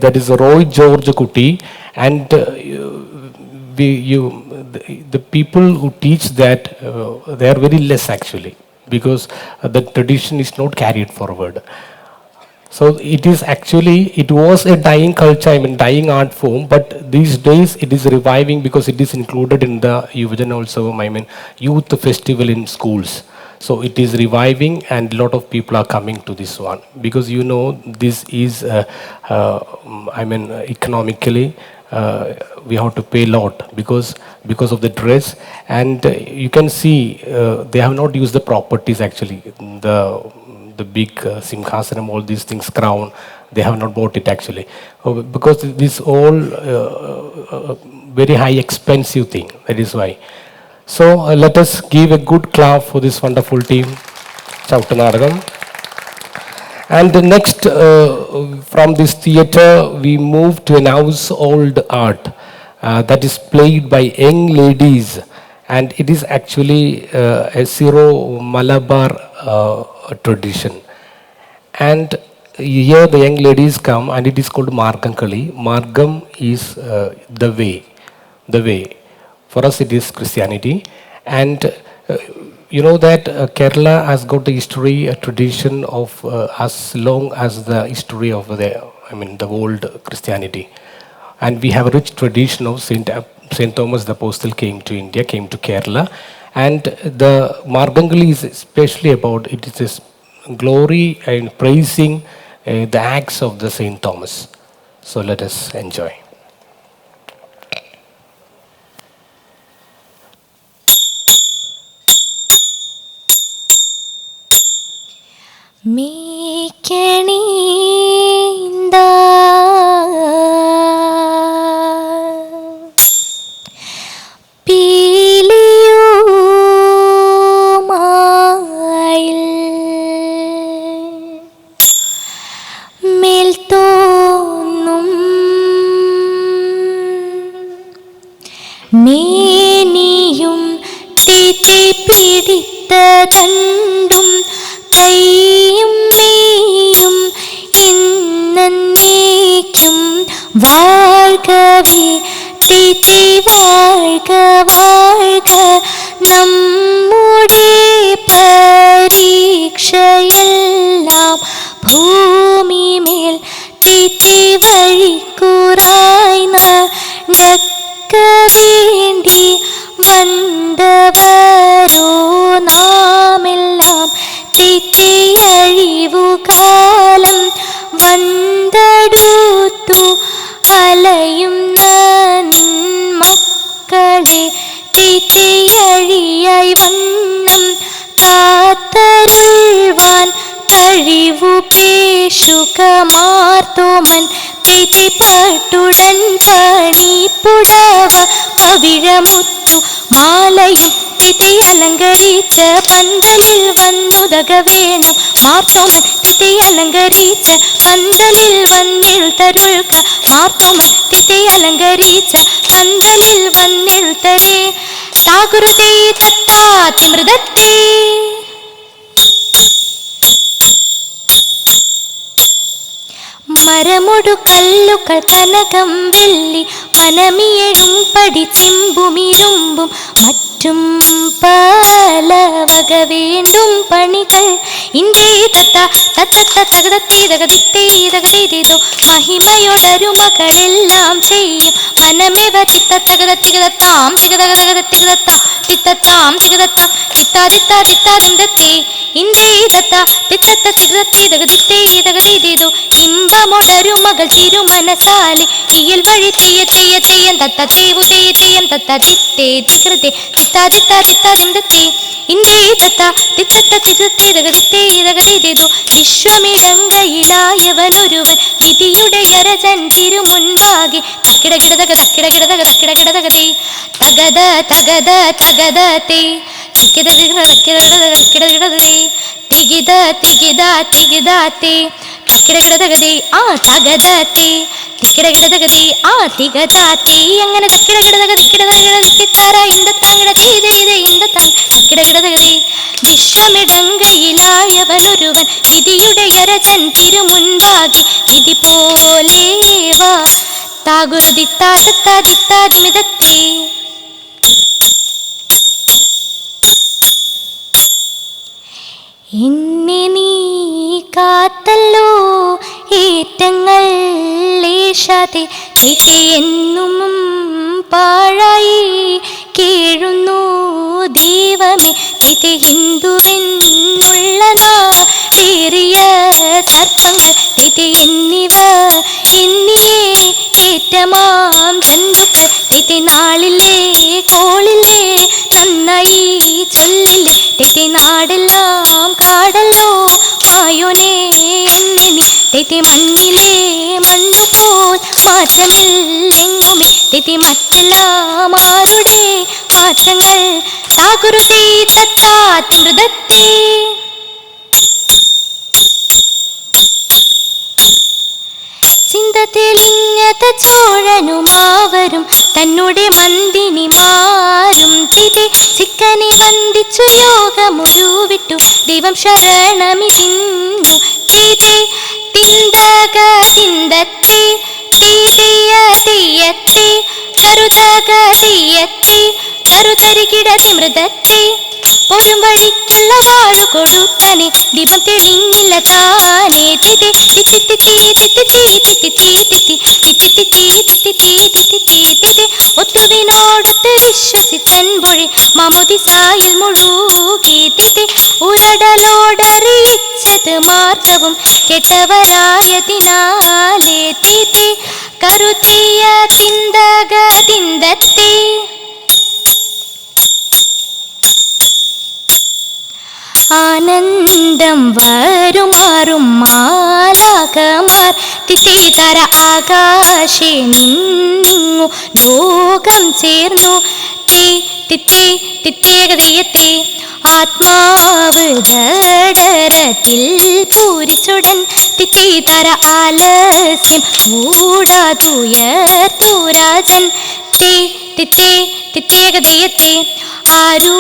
that is Roy George Kuti. And the people who teach that they are very less actually, because the tradition is not carried forward. So it was a dying culture, dying art form, but these days it is reviving because it is included in the Yuvajanotsava, youth festival in schools. So it is reviving, and a lot of people are coming to this one because this is, economically, we have to pay a lot because of the dress, and you can see they have not used the properties actually. The big simhasanam, all these things, crown, they have not bought it actually. Because this all very high expensive thing, that is why. So let us give a good clap for this wonderful team, Chautanaragam. And next, from this theatre, we move to an household art that is played by young ladies. And it is actually a Syro-Malabar tradition. And here the young ladies come, and it is called Margam Kali. Margam is the way. For us it is Christianity. And you know that Kerala has got a history, a tradition of as long as the history of the old Christianity. And we have a rich tradition of Saint Thomas the Apostle came to India, came to Kerala. And the Margangali is especially about, it is this glory and praising the acts of the Saint Thomas. So let us enjoy. മേനിയും തീറ്റി പിടിത്തതണ്ടും കൈയും നീയും ഇന്നേക്കും വാഴ്കവേ തീറ്റി വാഴ്ക വാഴ്ക നമ്മുടെ പരീക്ഷയെല്ലാം ഭൂമിമേൽ തീറ്റി വഴിക്കുറായി വേണ്ടി വந்தവരോ നാമെല്ലാം തെറ്റിയഴിവുകാലം വന്തടുത്തു അലയുന്ന മക്കളെ തെറ്റിയഴിയായി വണ്ണം കാത്തരുൾവാൻ കഴിവു പേശുകമാർത്തോമൻ തെറ്റിപ്പട്ടുടൻ പണിപ്പുടവ പവിഴമുത്തു മാലയും തിത്തി അലങ്കരിച്ച പന്തലിൽ വന്നുതക വേണം മാർത്തോമൻ തിത്തി അലങ്കരിച്ച പന്തലിൽ വന്നെഴുത്തരുൾക്ക മാർത്തോമൻ തിത്തി അലങ്കരിച്ച പന്തലിൽ വന്നെഴുത്തരേ താകുരുതേ തത്താതി മൃദത്തേ മരമൊടു കല്ലുകൾ കനകം വെള്ളി മനമിയഴും പടി ചിമ്പുമിരുമ്പും മറ്റും പലവക വേണ്ടും പണികൾ ഇന്തേ തത്ത തത്ത തകതീതകതിത്തീതകതീതോ മഹിമയോടൊരു മകളെല്ലാം ചെയ്യും മനമെവ തിത്ത തകതത്തികതത്താം തികതകതത്തികതത്താം തിത്തത്താം തികതത്താം തിത്താ തിത്താ തിത്താ തിന്തത്തേ ഇന്തേ തത്ത തിത്തത്ത തികതത്തേ തകതിത്തേ തകതീതോ ഇമ്പമൊടരും മകൾ തിരുമനസാലെ ഇയൽ വഴി തെയ്യ തെയ്യ തെയ്യം തത്ത തേവു തെയ്യ തെയ്യം തത്ത തിത്തേ തികൃതേ തിത്താ തിത്താ തിത്താ തിന്തത്തേ ഇന്തേ തത്ത തിത്തത്ത തികതത്തേ തകതിത്തേ തകതീതോ വിശ്വമിടങ്കയിലായവനൊരുവൻ വിധിയുടെ യരജൻ തിരുമുൻപാകെ തക്കിടകിടതക തക്കിടകിടതക തക്കിടകിടതകതേ തകത തകത തകതേ തിക്കിടകിടതേ തികിത തികിത തികിതാത്തേ തക്കിടകിടതകതേ ആ തകതേ തിക്കിടകിടതകതേ ആ തികതാത്തേ അങ്ങനെ തക്കിടകിടതക തക്കിടതകിടത്തിത്താര ഇന്തത്താങ്ങിട തീതേ ഇന്തത്താൻ തക്കിടകിടതകതേ വിശ്വമിടങ്കയിലായവനൊരുവൻ വിധിയുടെ യരജൻ തിരുമുൻപാകെ വിധി പോലെ വാ താകുറുതിത്താതിത്താതിമിതത്തേ എന്നെ നീ കാത്തല്ലോ ഏറ്റങ്ങൾ ലേശാതെ എന്നും പാഴായി കേഴുന്നു ദൈവമേ തിഥി ഹിന്ദുവെന്നുള്ളതാറിയ സർപ്പങ്ങൾ തിഥി എന്നിവ എന്നിയെ ഏറ്റമാം ജന്തുക്കൾ തിഥി നാളിലെ കോളിലെ നന്നായി ചൊല്ലില്ലേ തിഥി നാടെല്ലാം കാടല്ലോ മായോനെ എന്നെ നീ തിഥി മണ്ണിലെ മണ്ണുപോൽ മാറ്റമില്ലെങ്ങുമേ തിഥി മറ്റെല്ലാം ആരുടെ മാറ്റങ്ങൾ താകുരുതേ തത്താതിമൃതത്തേ ചിന്ത തെളിഞ്ഞത ചോഴനുമാവരും തന്നെ മന്ദിനിമാരും തിഥി ചിക്കനെ വന്ദിച്ചു യോഗമുരുവിട്ടു ദൈവം ശരണമിതിന്നു തിഥി തിന്തക തിന്തത്തി തീതിയ തീയത്തി കരുതക തീയത്തി കരുതരികിട തിമൃതത്തി പോരും വഴിക്കുള്ള വാഴു കൊടുത്തനെ ദീപം തെളിഞ്ഞില്ല താനേ തിഥി ഒത്തുവിനോടൊത്ത് വിശ്വസിച്ചൻപൊഴി മാമോദിസായിൽ മുഴുകി തിഥി ഉരടലോടറിയിച്ചത് മാർഗവും കെട്ടവരായതിനാലേ തിഥി കരുതിയ തിന്തക തിന്തത്തേ ആനന്ദം വരുമാറും മാലാകമാർ തിത്തേതര ആകാശേ നിന്നിങ്ങു ലോകം ചേർന്നു തേ തിത്തേ തിത്തേകതയത്തെ ആത്മാവ് ജഡരത്തിൽ പൂരിച്ചുടൻ തിത്തേതര ആലസ്യം കൂടാതുയർത്തു രാജൻ തേ തിത്തേ തിത്തേകതയത്തെ ആരു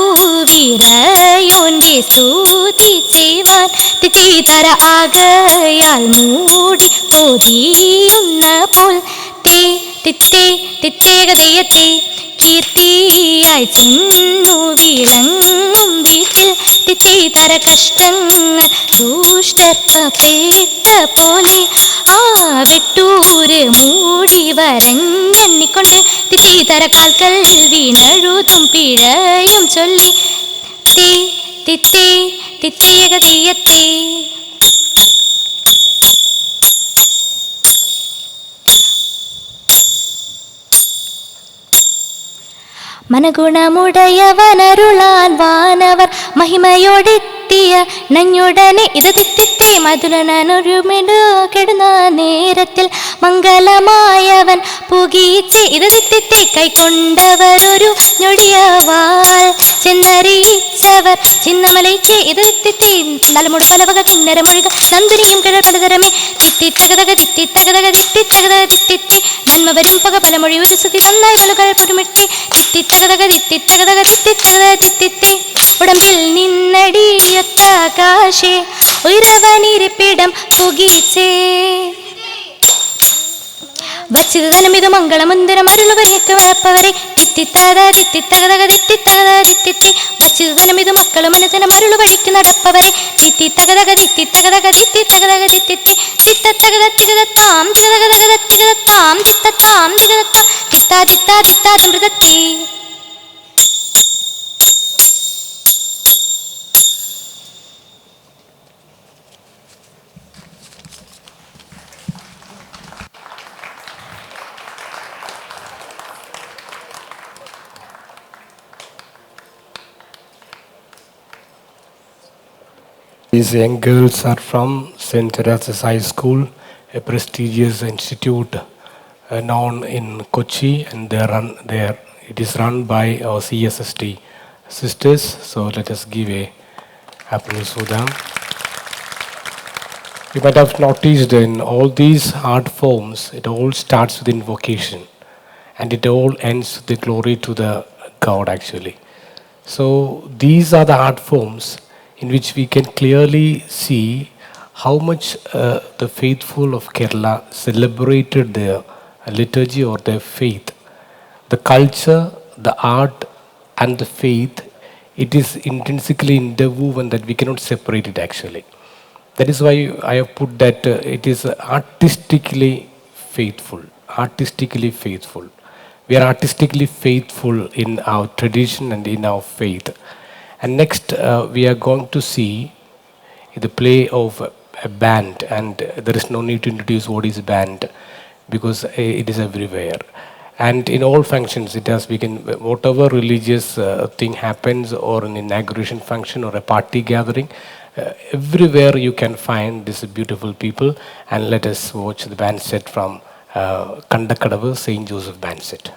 വിരയോന്റെ സ്തുതി ചെയ്യുവാൻ തിഥിതര ആകയാൽ മൂടി പൊതിയുന്ന പോൽ തേ തിത്തേ തിത്തേകതയത്തെ കീർത്തിയായി ചെന്നു വിളങ്ങും വീട്ടിൽ തിഥിതര കഷ്ടങ്ങൾ ദുഷ്ടർപ്പേട്ട പോലെ ആ വെട്ടൂര് മൂടി വരഞ്ഞെണ്ണിക്കൊണ്ട് തിഥിതര കാൽക്കൽ വീണഴുതും പിഴയും ചൊല്ലി തേ തിത്തേ തിത്തേകതീയത്തേ മനഗുണമുടയവനരുളാൻ വാനവർ മഹിമയോടെത്തിയ നഞ്ഞുടനെ ഇത് തിത്തിത്തേ മധുരനൊരുമിടു കെടുന്ന നേരത്തിൽ മംഗളമായവൻ പുകീച്ച് ഇത് തിത്തിത്തേ കൈക്കൊണ്ടവരൊരു ഞൊടിയവാൾ ചെന്നറിയിച്ചവർ ചിന്നമലയ്ക്ക് ഇത് തിത്തിത്തേ നലമുട പലവക കിന്നരമൊഴുക നന്ദിനിയും കിഴപലതരമേ തിത്തിത്തകതക തിത്തിത്തകതക തിത്തിത്തകതക തിത്തിത്തി നന്മ വരും പക പലമൊഴി ഒരു സുതി നന്നായി വലുകൾ പൊരുമിട്ടി തിത്തിത്തകതക തിത്തിത്തകതക തിത്തിത്തകതക തിത്തിത്തി ഉടമ്പിൽ നിന്നടിയൊത്ത കാശേ ഉയരവനിരിപ്പിടം പുകീച്ചേ വച്ചിത് തനമിത് മംഗളമുന്തിരം അരുളുവരെയൊക്കെ വരപ്പവരെ തിത്തിത്തകത തിത്തിത്തകതക തിത്തിത്തകത തിത്തിത്തി വച്ചിത് തനമിത് മക്കളും അനുതനം അരുളു വഴിക്ക് നടപ്പവരെ തിത്തിത്തകതക തിത്തിത്തകതക തിത്തിത്തകതക തിത്തിത്തി തിത്തത്തകത തികതത്താം തികതകതകത തികതത്താം തിത്തത്താം തികതത്താം തിത്താ തിത്താ തിത്താ മൃതത്തി These young girls are from St. Teresa's High School, a prestigious institute known in Kochi, and it is run by our CSST sisters. So let us give a applause for them. You might have noticed in all these art forms, it all starts with invocation, and it all ends with the glory to the God actually. So these are the art forms in which we can clearly see how much the faithful of Kerala celebrated their liturgy or their faith. The culture, the art, and the faith, it is intrinsically interwoven that we cannot separate it actually. That is why I have put that it is artistically faithful. Artistically faithful. We are artistically faithful in our tradition and in our faith. And next, we are going to see the play of a band, and there is no need to introduce what is band because it is everywhere. And in all functions, it has become whatever religious thing happens, or an inauguration function, or a party gathering, everywhere you can find these beautiful people. And let us watch the band set from Kandakadavu St. Joseph band set.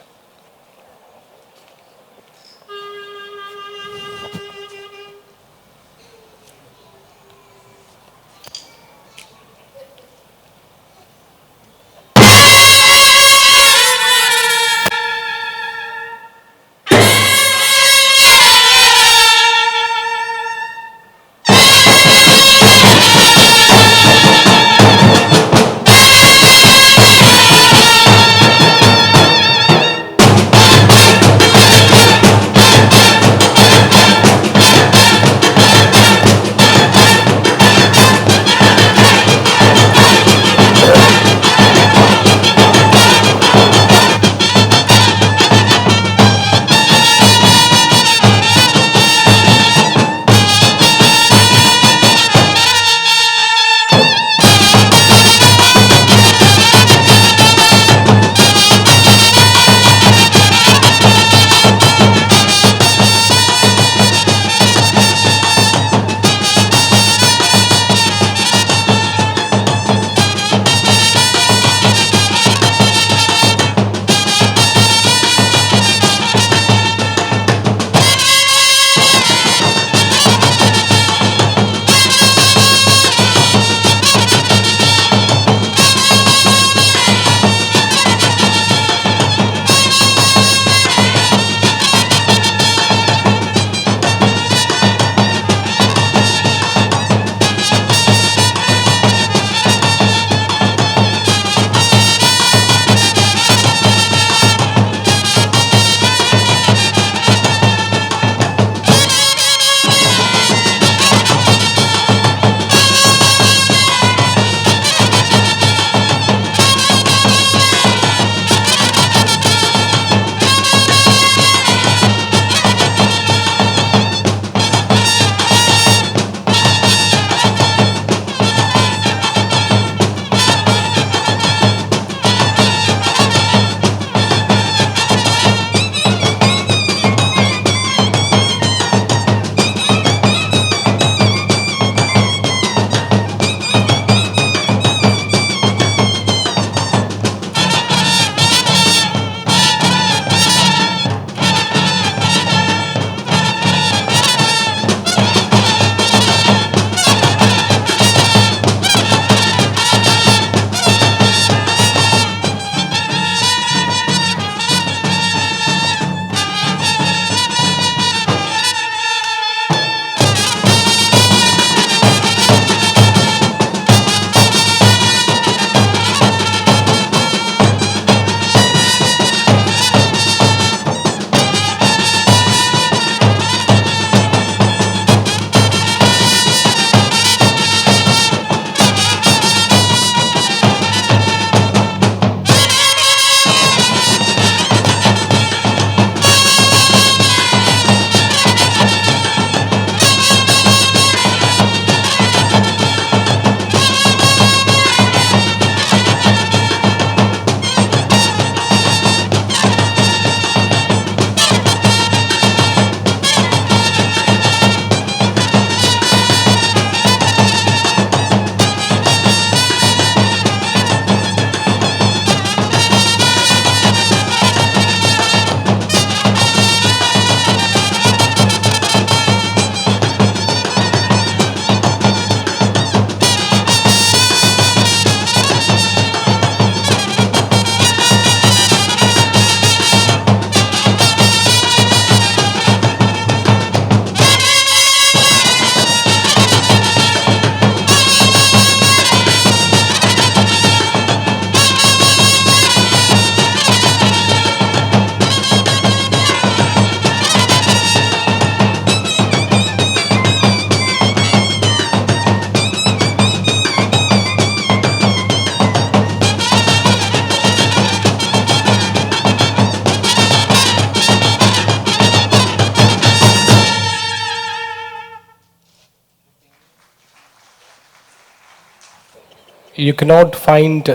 you cannot find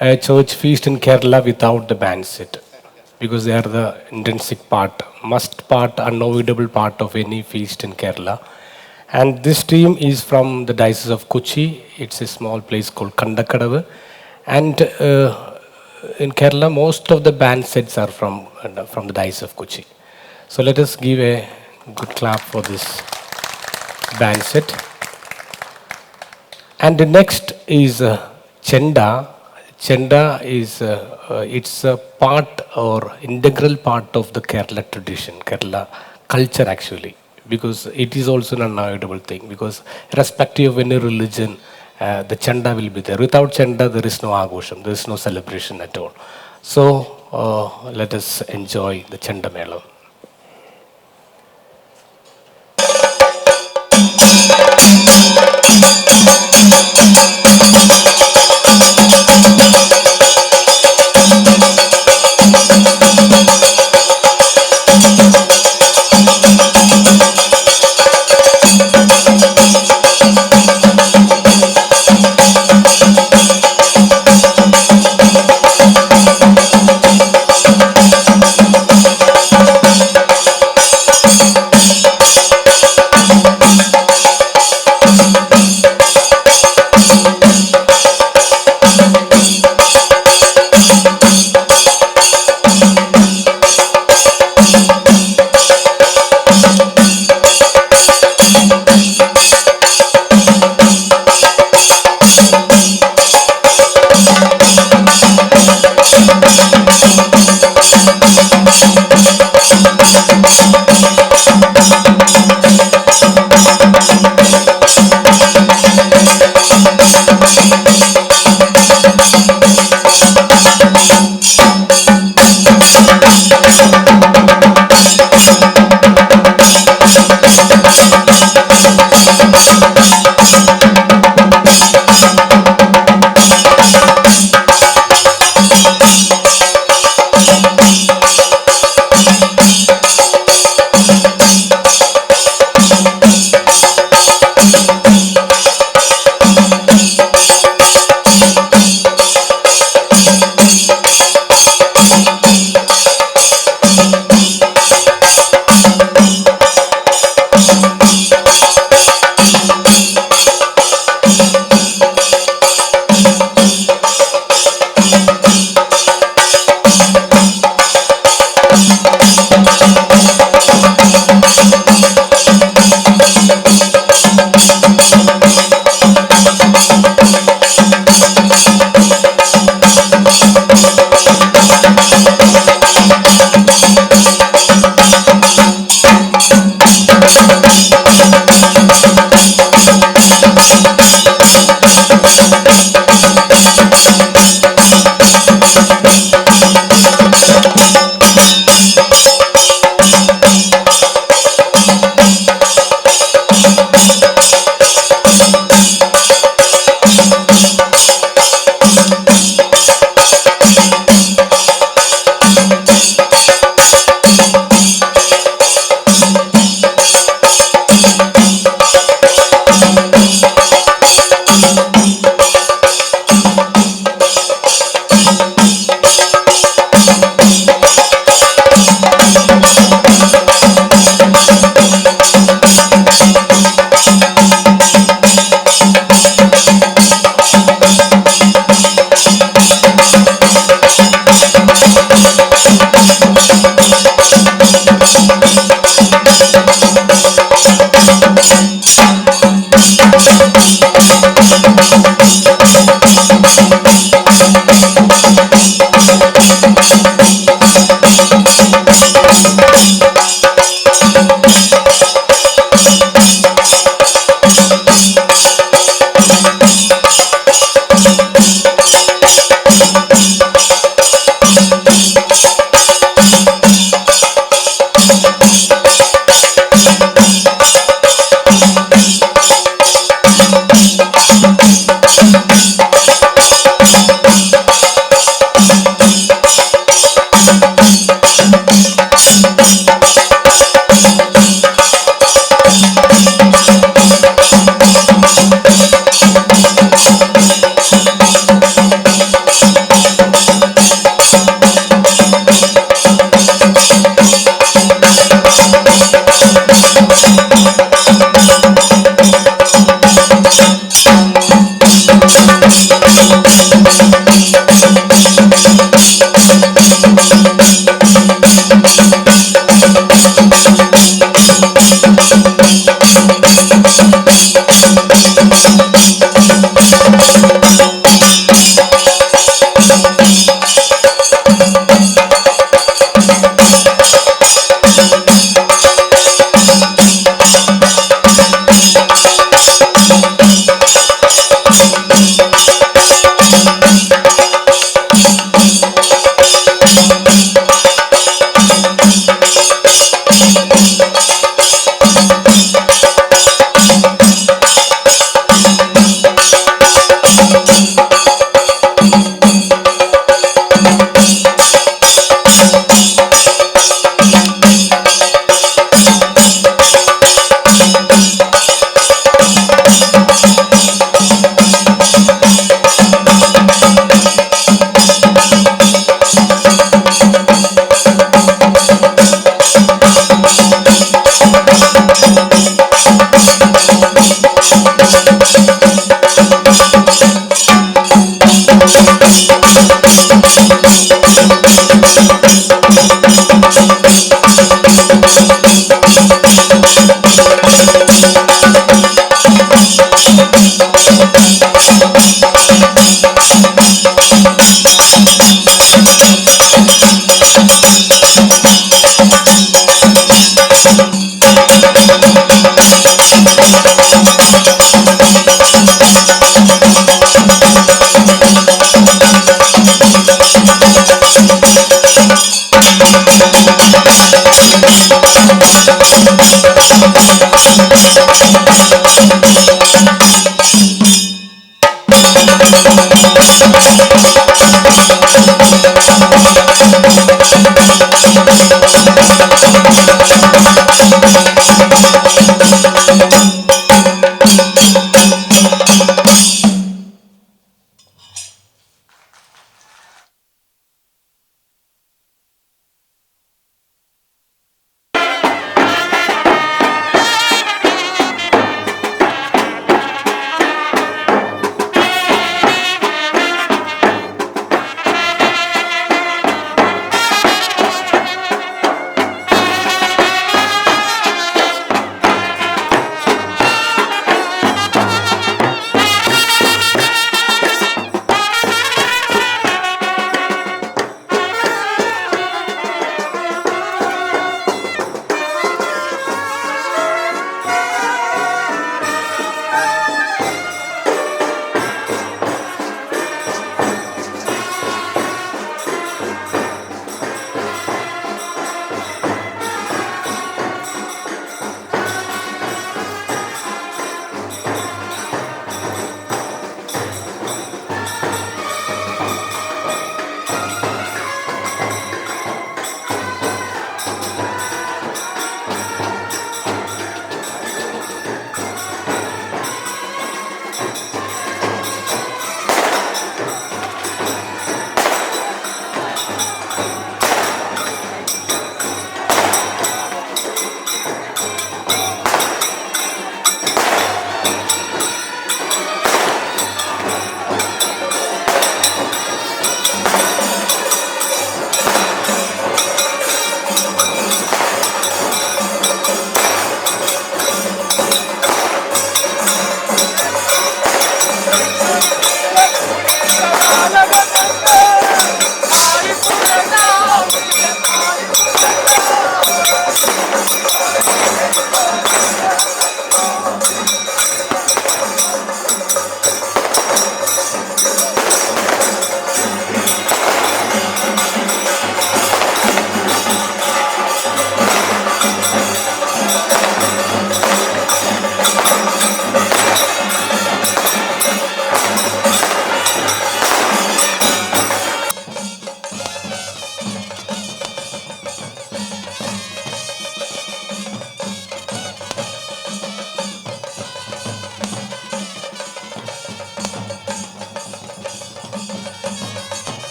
a church feast in Kerala without the band set, because they are the intrinsic part, must part, unavoidable part of any feast in Kerala. And this team is from the Diocese of Kochi. It's a small place called Kandakadavu. And in Kerala, most of the band sets are from the Diocese of Kochi. So let us give a good clap for this band set. And the next is Chenda. Chenda is it's a part or integral part of the Kerala tradition, Kerala culture actually, because it is also an unavoidable thing. Because irrespective of any religion, the Chenda will be there. Without Chenda, there is no Agosham, there is no celebration at all. So let us enjoy the Chenda Melam.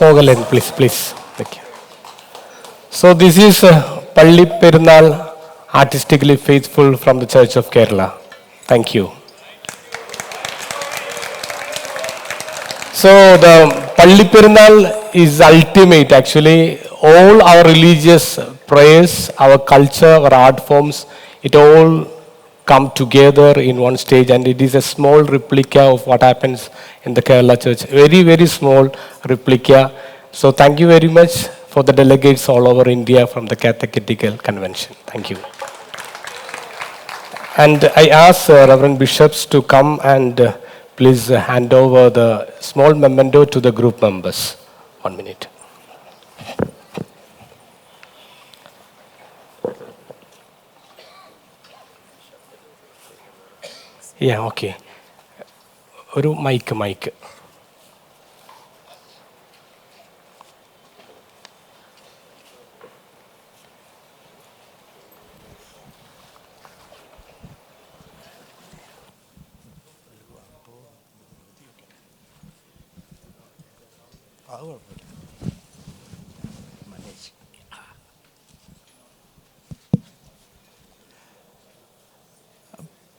Pogalen, please, please. Thank you. So this is Palli Perunal, artistically faithful from the Church of Kerala. Thank you. So the Palli Perunal is ultimate actually. All our religious prayers, our culture, our art forms, it all come together in one stage, and it is a small replica of what happens in the Kerala church. Very, very small replica. So thank you very much for the delegates all over India from the Catechetical Convention. Thank you. And I ask Reverend Bishops to come and please hand over the small memento to the group members. 1 minute. Yeah, okay. ഒരു mic.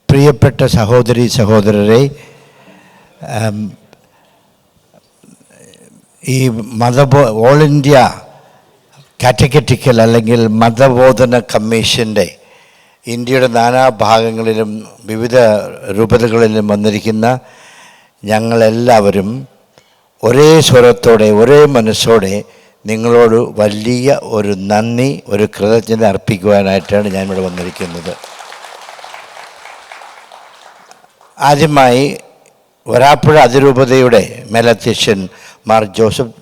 പ്രിയപ്പെട്ട സഹോദരി സഹോദരരെ, ഈ all India catechetical അല്ലെങ്കിൽ മതബോധന കമ്മീഷൻ്റെ ഇന്ത്യയുടെ നാനാഭാഗങ്ങളിലും വിവിധ രൂപതകളിലും വന്നിരിക്കുന്ന ഞങ്ങളെല്ലാവരും ഒരേ സ്വരത്തോടെ ഒരേ മനസ്സോടെ നിങ്ങളോട് വലിയ ഒരു നന്ദി, ഒരു കൃതജ്ഞത അർപ്പിക്കുവാനായിട്ടാണ് ഞാനിവിടെ വന്നിരിക്കുന്നത്. ആദ്യമായി വരാപ്പുഴ അതിരൂപതയുടെ മേലധ്യക്ഷൻ മാർ ജോസഫ്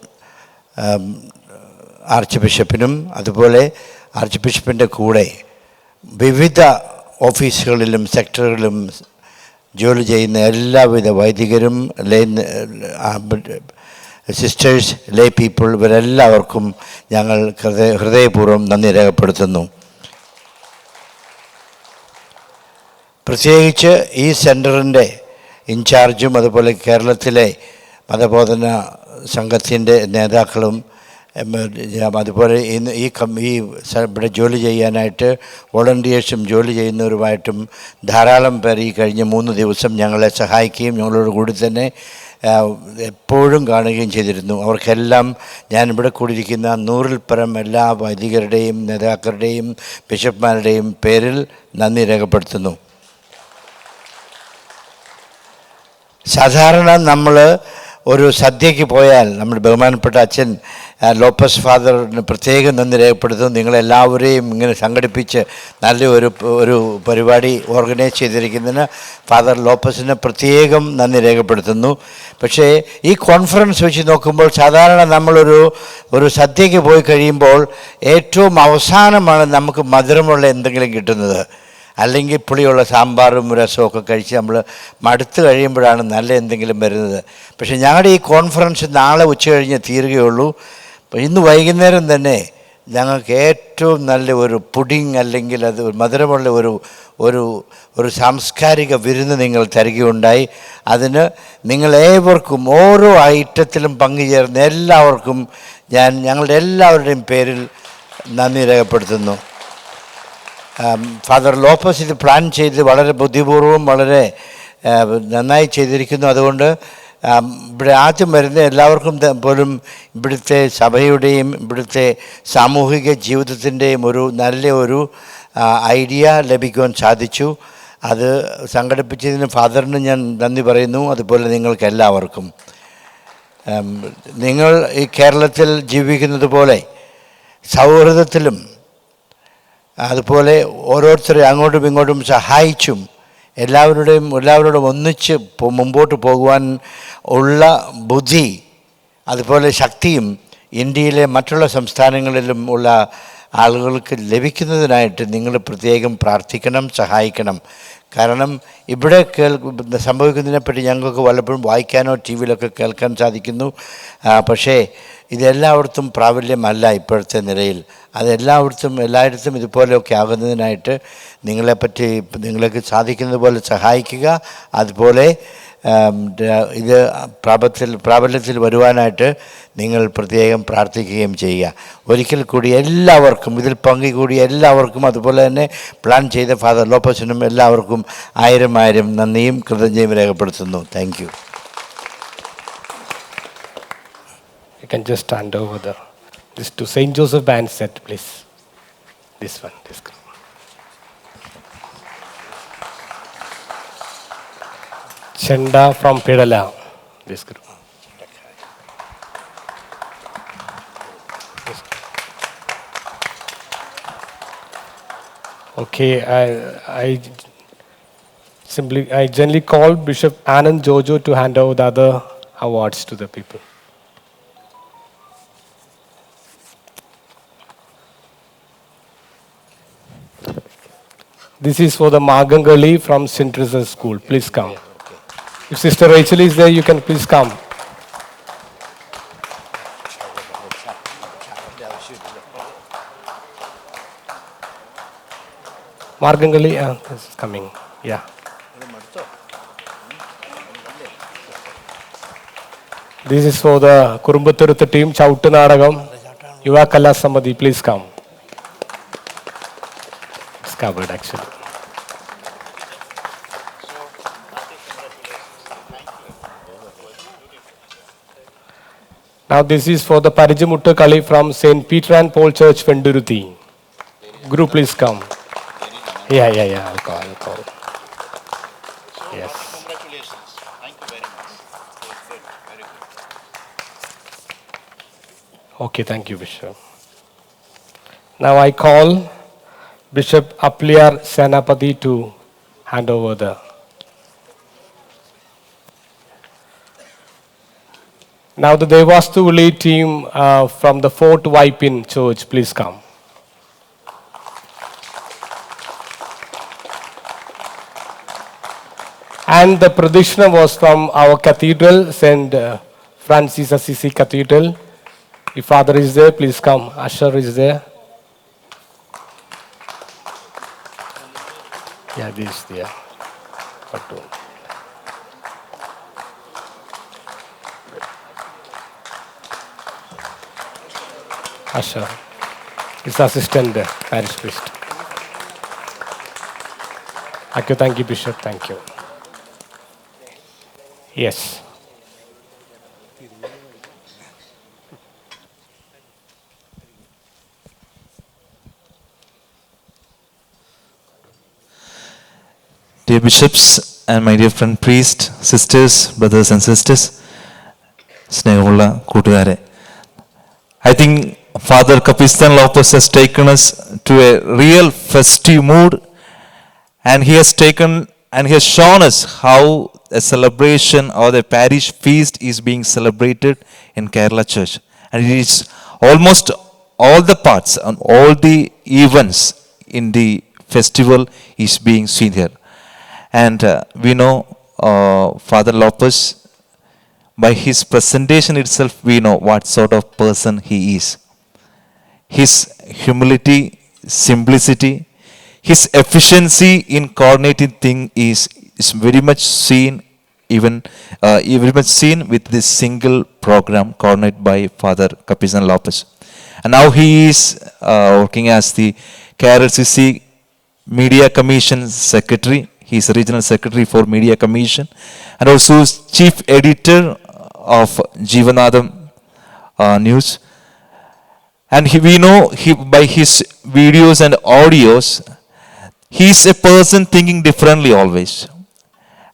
ആർച്ച് ബിഷപ്പിനും അതുപോലെ ആർച്ച് ബിഷപ്പിൻ്റെ കൂടെ വിവിധ ഓഫീസുകളിലും സെക്ടറുകളിലും ജോലി ചെയ്യുന്ന എല്ലാവിധ വൈദികരും സിസ്റ്റേഴ്സ്, ലേ പീപ്പിൾ, ഇവരെല്ലാവർക്കും ഞങ്ങൾ ഹൃദയപൂർവ്വം നന്ദി രേഖപ്പെടുത്തുന്നു. പ്രത്യേകിച്ച് ഈ സെൻറ്ററിൻ്റെ ഇൻചാർജും അതുപോലെ കേരളത്തിലെ മതബോധന സംഘത്തിൻ്റെ നേതാക്കളും അതുപോലെ ഇവിടെ ജോലി ചെയ്യാനായിട്ട് വോളണ്ടിയേഴ്സും ജോലി ചെയ്യുന്നവരുമായിട്ടും ധാരാളം പേർ ഈ കഴിഞ്ഞ 3 ദിവസം ഞങ്ങളെ സഹായിക്കുകയും ഞങ്ങളോട് കൂടി തന്നെ എപ്പോഴും കാണുകയും ചെയ്തിരുന്നു. അവർക്കെല്ലാം ഞാനിവിടെ കൂടിയിരിക്കുന്ന 100-ൽ പരം എല്ലാ വൈദികരുടെയും നേതാക്കളുടെയും ബിഷപ്പ്മാരുടെയും പേരിൽ നന്ദി രേഖപ്പെടുത്തുന്നു. സാധാരണ നമ്മൾ ഒരു സദ്യയ്ക്ക് പോയാൽ നമ്മുടെ ബഹുമാനപ്പെട്ട അച്ഛൻ ലോപ്പസ് ഫാദറിന് പ്രത്യേകം നന്ദി രേഖപ്പെടുത്തുന്നു. നിങ്ങളെല്ലാവരെയും ഇങ്ങനെ സംഘടിപ്പിച്ച് നല്ല ഒരു പരിപാടി ഓർഗനൈസ് ചെയ്തിരിക്കുന്നതിന് ഫാദർ ലോപ്പസിന് പ്രത്യേകം നന്ദി രേഖപ്പെടുത്തുന്നു. പക്ഷേ ഈ കോൺഫറൻസ് വെച്ച് നോക്കുമ്പോൾ സാധാരണ നമ്മളൊരു സദ്യയ്ക്ക് പോയി കഴിയുമ്പോൾ ഏറ്റവും അവസാനമാണ് നമുക്ക് മധുരമുള്ള എന്തെങ്കിലും കിട്ടുന്നത്. അല്ലെങ്കിൽ പുളിയുള്ള സാമ്പാറും രസമൊക്കെ കഴിച്ച് നമ്മൾ മടുത്ത് കഴിയുമ്പോഴാണ് നല്ല എന്തെങ്കിലും വരുന്നത്. പക്ഷേ ഞങ്ങളുടെ ഈ കോൺഫറൻസ് നാളെ ഉച്ചകഴിഞ്ഞ് തീരുകയുള്ളൂ. ഇന്ന് വൈകുന്നേരം തന്നെ ഞങ്ങൾക്ക് ഏറ്റവും നല്ല ഒരു പുഡിങ് അല്ലെങ്കിൽ അത് മധുരമുള്ള ഒരു സാംസ്കാരിക വിരുന്ന് നിങ്ങൾ തരികയുണ്ടായി. അതിന് നിങ്ങളേവർക്കും ഓരോ ഐറ്റത്തിലും പങ്കുചേർന്ന എല്ലാവർക്കും ഞങ്ങളുടെ എല്ലാവരുടെയും പേരിൽ നന്ദി രേഖപ്പെടുത്തുന്നു. ഫാദർ ലോപ്പസ് ഇത് പ്ലാൻ ചെയ്ത് വളരെ ബുദ്ധിപൂർവ്വം വളരെ നന്നായി ചെയ്തിരിക്കുന്നു. അതുകൊണ്ട് ഇവിടെ ആദ്യം വരുന്ന എല്ലാവർക്കും പോലും ഇവിടുത്തെ സഭയുടെയും ഇവിടുത്തെ സാമൂഹിക ജീവിതത്തിൻ്റെയും നല്ല ഐഡിയ ലഭിക്കുവാൻ സാധിച്ചു. അത് സംഘടിപ്പിച്ചതിന് ഫാദറിന് ഞാൻ നന്ദി പറയുന്നു. അതുപോലെ നിങ്ങൾക്ക് എല്ലാവർക്കും. നിങ്ങൾ ഈ കേരളത്തിൽ ജീവിക്കുന്നത് പോലെ സൗഹൃദത്തിലും അതുപോലെ ഓരോരുത്തരെ അങ്ങോട്ടും ഇങ്ങോട്ടും സഹായിച്ചും എല്ലാവരോടും ഒന്നിച്ച് മുമ്പോട്ട് പോകുവാൻ ഉള്ള ബുദ്ധി അതുപോലെ ശക്തിയും ഇന്ത്യയിലെ മറ്റുള്ള സംസ്ഥാനങ്ങളിലും ഉള്ള ആളുകൾക്ക് ലഭിക്കുന്നതിനായിട്ട് നിങ്ങൾ പ്രത്യേകം പ്രാർത്ഥിക്കണം, സഹായിക്കണം. കാരണം ഇവിടെ സംഭവിക്കുന്നതിനെപ്പറ്റി ഞങ്ങൾക്ക് വല്ലപ്പോഴും വായിക്കാനോ ടി വിയിലൊക്കെ കേൾക്കാൻ സാധിക്കുന്നു. പക്ഷേ ഇതെല്ലായിടത്തും പ്രാബല്യമല്ല ഇപ്പോഴത്തെ നിലയിൽ. എല്ലായിടത്തും ഇതുപോലെയൊക്കെ ആകുന്നതിനായിട്ട് നിങ്ങൾക്ക് സാധിക്കുന്നത് പോലെ സഹായിക്കുക. അതുപോലെ ഇത് പ്രാബല്യത്തിൽ വരുവാനായിട്ട് നിങ്ങൾ പ്രത്യേകം പ്രാർത്ഥിക്കുകയും ചെയ്യുക. ഒരിക്കൽ കൂടി എല്ലാവർക്കും ഇതിൽ പങ്കുകൂടിയ എല്ലാവർക്കും അതുപോലെ തന്നെ പ്ലാൻ ചെയ്ത ഫാദർ ലോപ്പസിനും എല്ലാവർക്കും 1000 നന്ദിയും കൃതജ്ഞതയും രേഖപ്പെടുത്തുന്നു. Thank you. You can just stand over this to St. Joseph band set, please. This one. Chenda from Pedala. This group. Okay, I generally call Bishop Anand Jojo to hand over the other awards to the people. This is for the Magangali from St. Teresa's School. Please come. If Sister Rachel is there, you can please come. Margangali is coming. Yeah. This is for the Kurumbathurutha team, Chautu Nadagam, Yuva Kala Samadhi. Please come. It's covered actually. Now this is for the Parijamutta Kali from St. Peter and Paul Church, Venduruthi. Group, please come. Yeah. I'll call. Yes. Congratulations. Thank you very much. Good. Very good. Okay, thank you, Bishop. Now I call Bishop Apliyar Senapati to hand over the. Now the Devastu Valley team from the Fort Waipin Church, please come. And the Pradishna was from our cathedral, St. Francis Assisi Cathedral. If Father is there, please come. Usher is there. Yeah, this is there. Usher. His assistant there, parish priest. Thank you, Bishop. Thank you. Yes. Dear bishops and my dear friend priest, sisters, brothers and sisters, I think Father Capistan Lopez has taken us to a real festive mood, and he has shown us how a celebration or the parish feast is being celebrated in Kerala Church. And it is almost all the parts and all the events in the festival is being seen here. And we know Father Lopez, by his presentation itself, we know what sort of person he is. His humility, simplicity, his efficiency in coordinating things is very much seen, very much seen with this single program coordinated by Father Capistan Lopez. And now he is working as the KRLCC Media Commission Secretary. He is Regional Secretary for Media Commission and also Chief Editor of Jeevanadam News. And we know by his videos and audios, he is a person thinking differently always.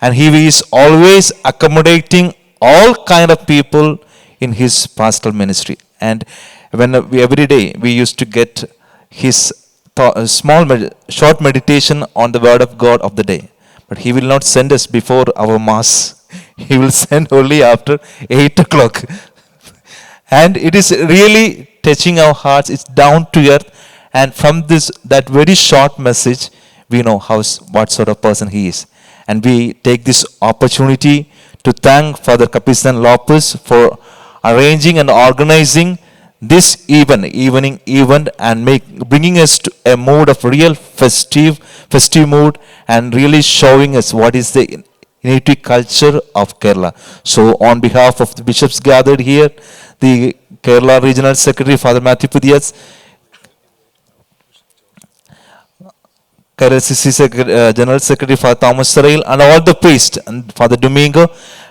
And he is always accommodating all kind of people in his pastoral ministry. And every day we used to get his short meditation on the word of God of the day. But he will not send us before our mass. He will send only after 8 o'clock. And it is really touching our hearts. It's down to earth. And from that very short message, we know what sort of person he is. And we take this opportunity to thank Father Capistan Lopez for arranging and organizing this evening event and bringing us to a mood of real festive mood and really showing us what is the native culture of Kerala. So on behalf of the bishops gathered here, the Kerala Regional Secretary Father Matthew Pudias, KRLCC General Secretary Father Thomas Sarail, and all the priests and Father Domingo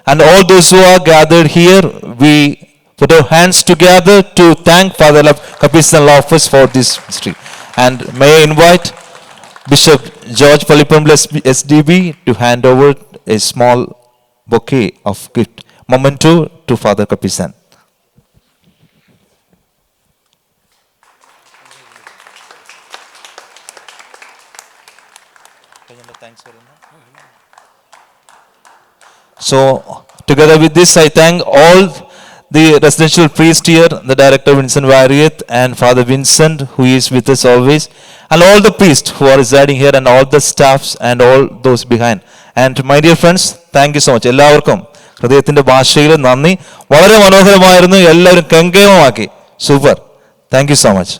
and all those who are gathered here, we put our hands together to thank Father Capistan Lopez for this mystery. And may I invite Bishop George Palli Perunal SDB to hand over a small bouquet of gift, memento to Father Kapisan. So, together with this, I thank all the residential priest here, the director Vincent Varieth and Father Vincent, who is with us always, and all the priests who are residing here, and all the staffs and all those behind. And my dear friends, thank you so much. എല്ലാവർക്കും ഹൃദയത്തിൻ്റെ ഭാഷയിൽ നന്ദി. വളരെ മനോഹരമായിരുന്നു. എല്ലാവരും കെങ്കേമമാക്കി. Super. Thank you so much.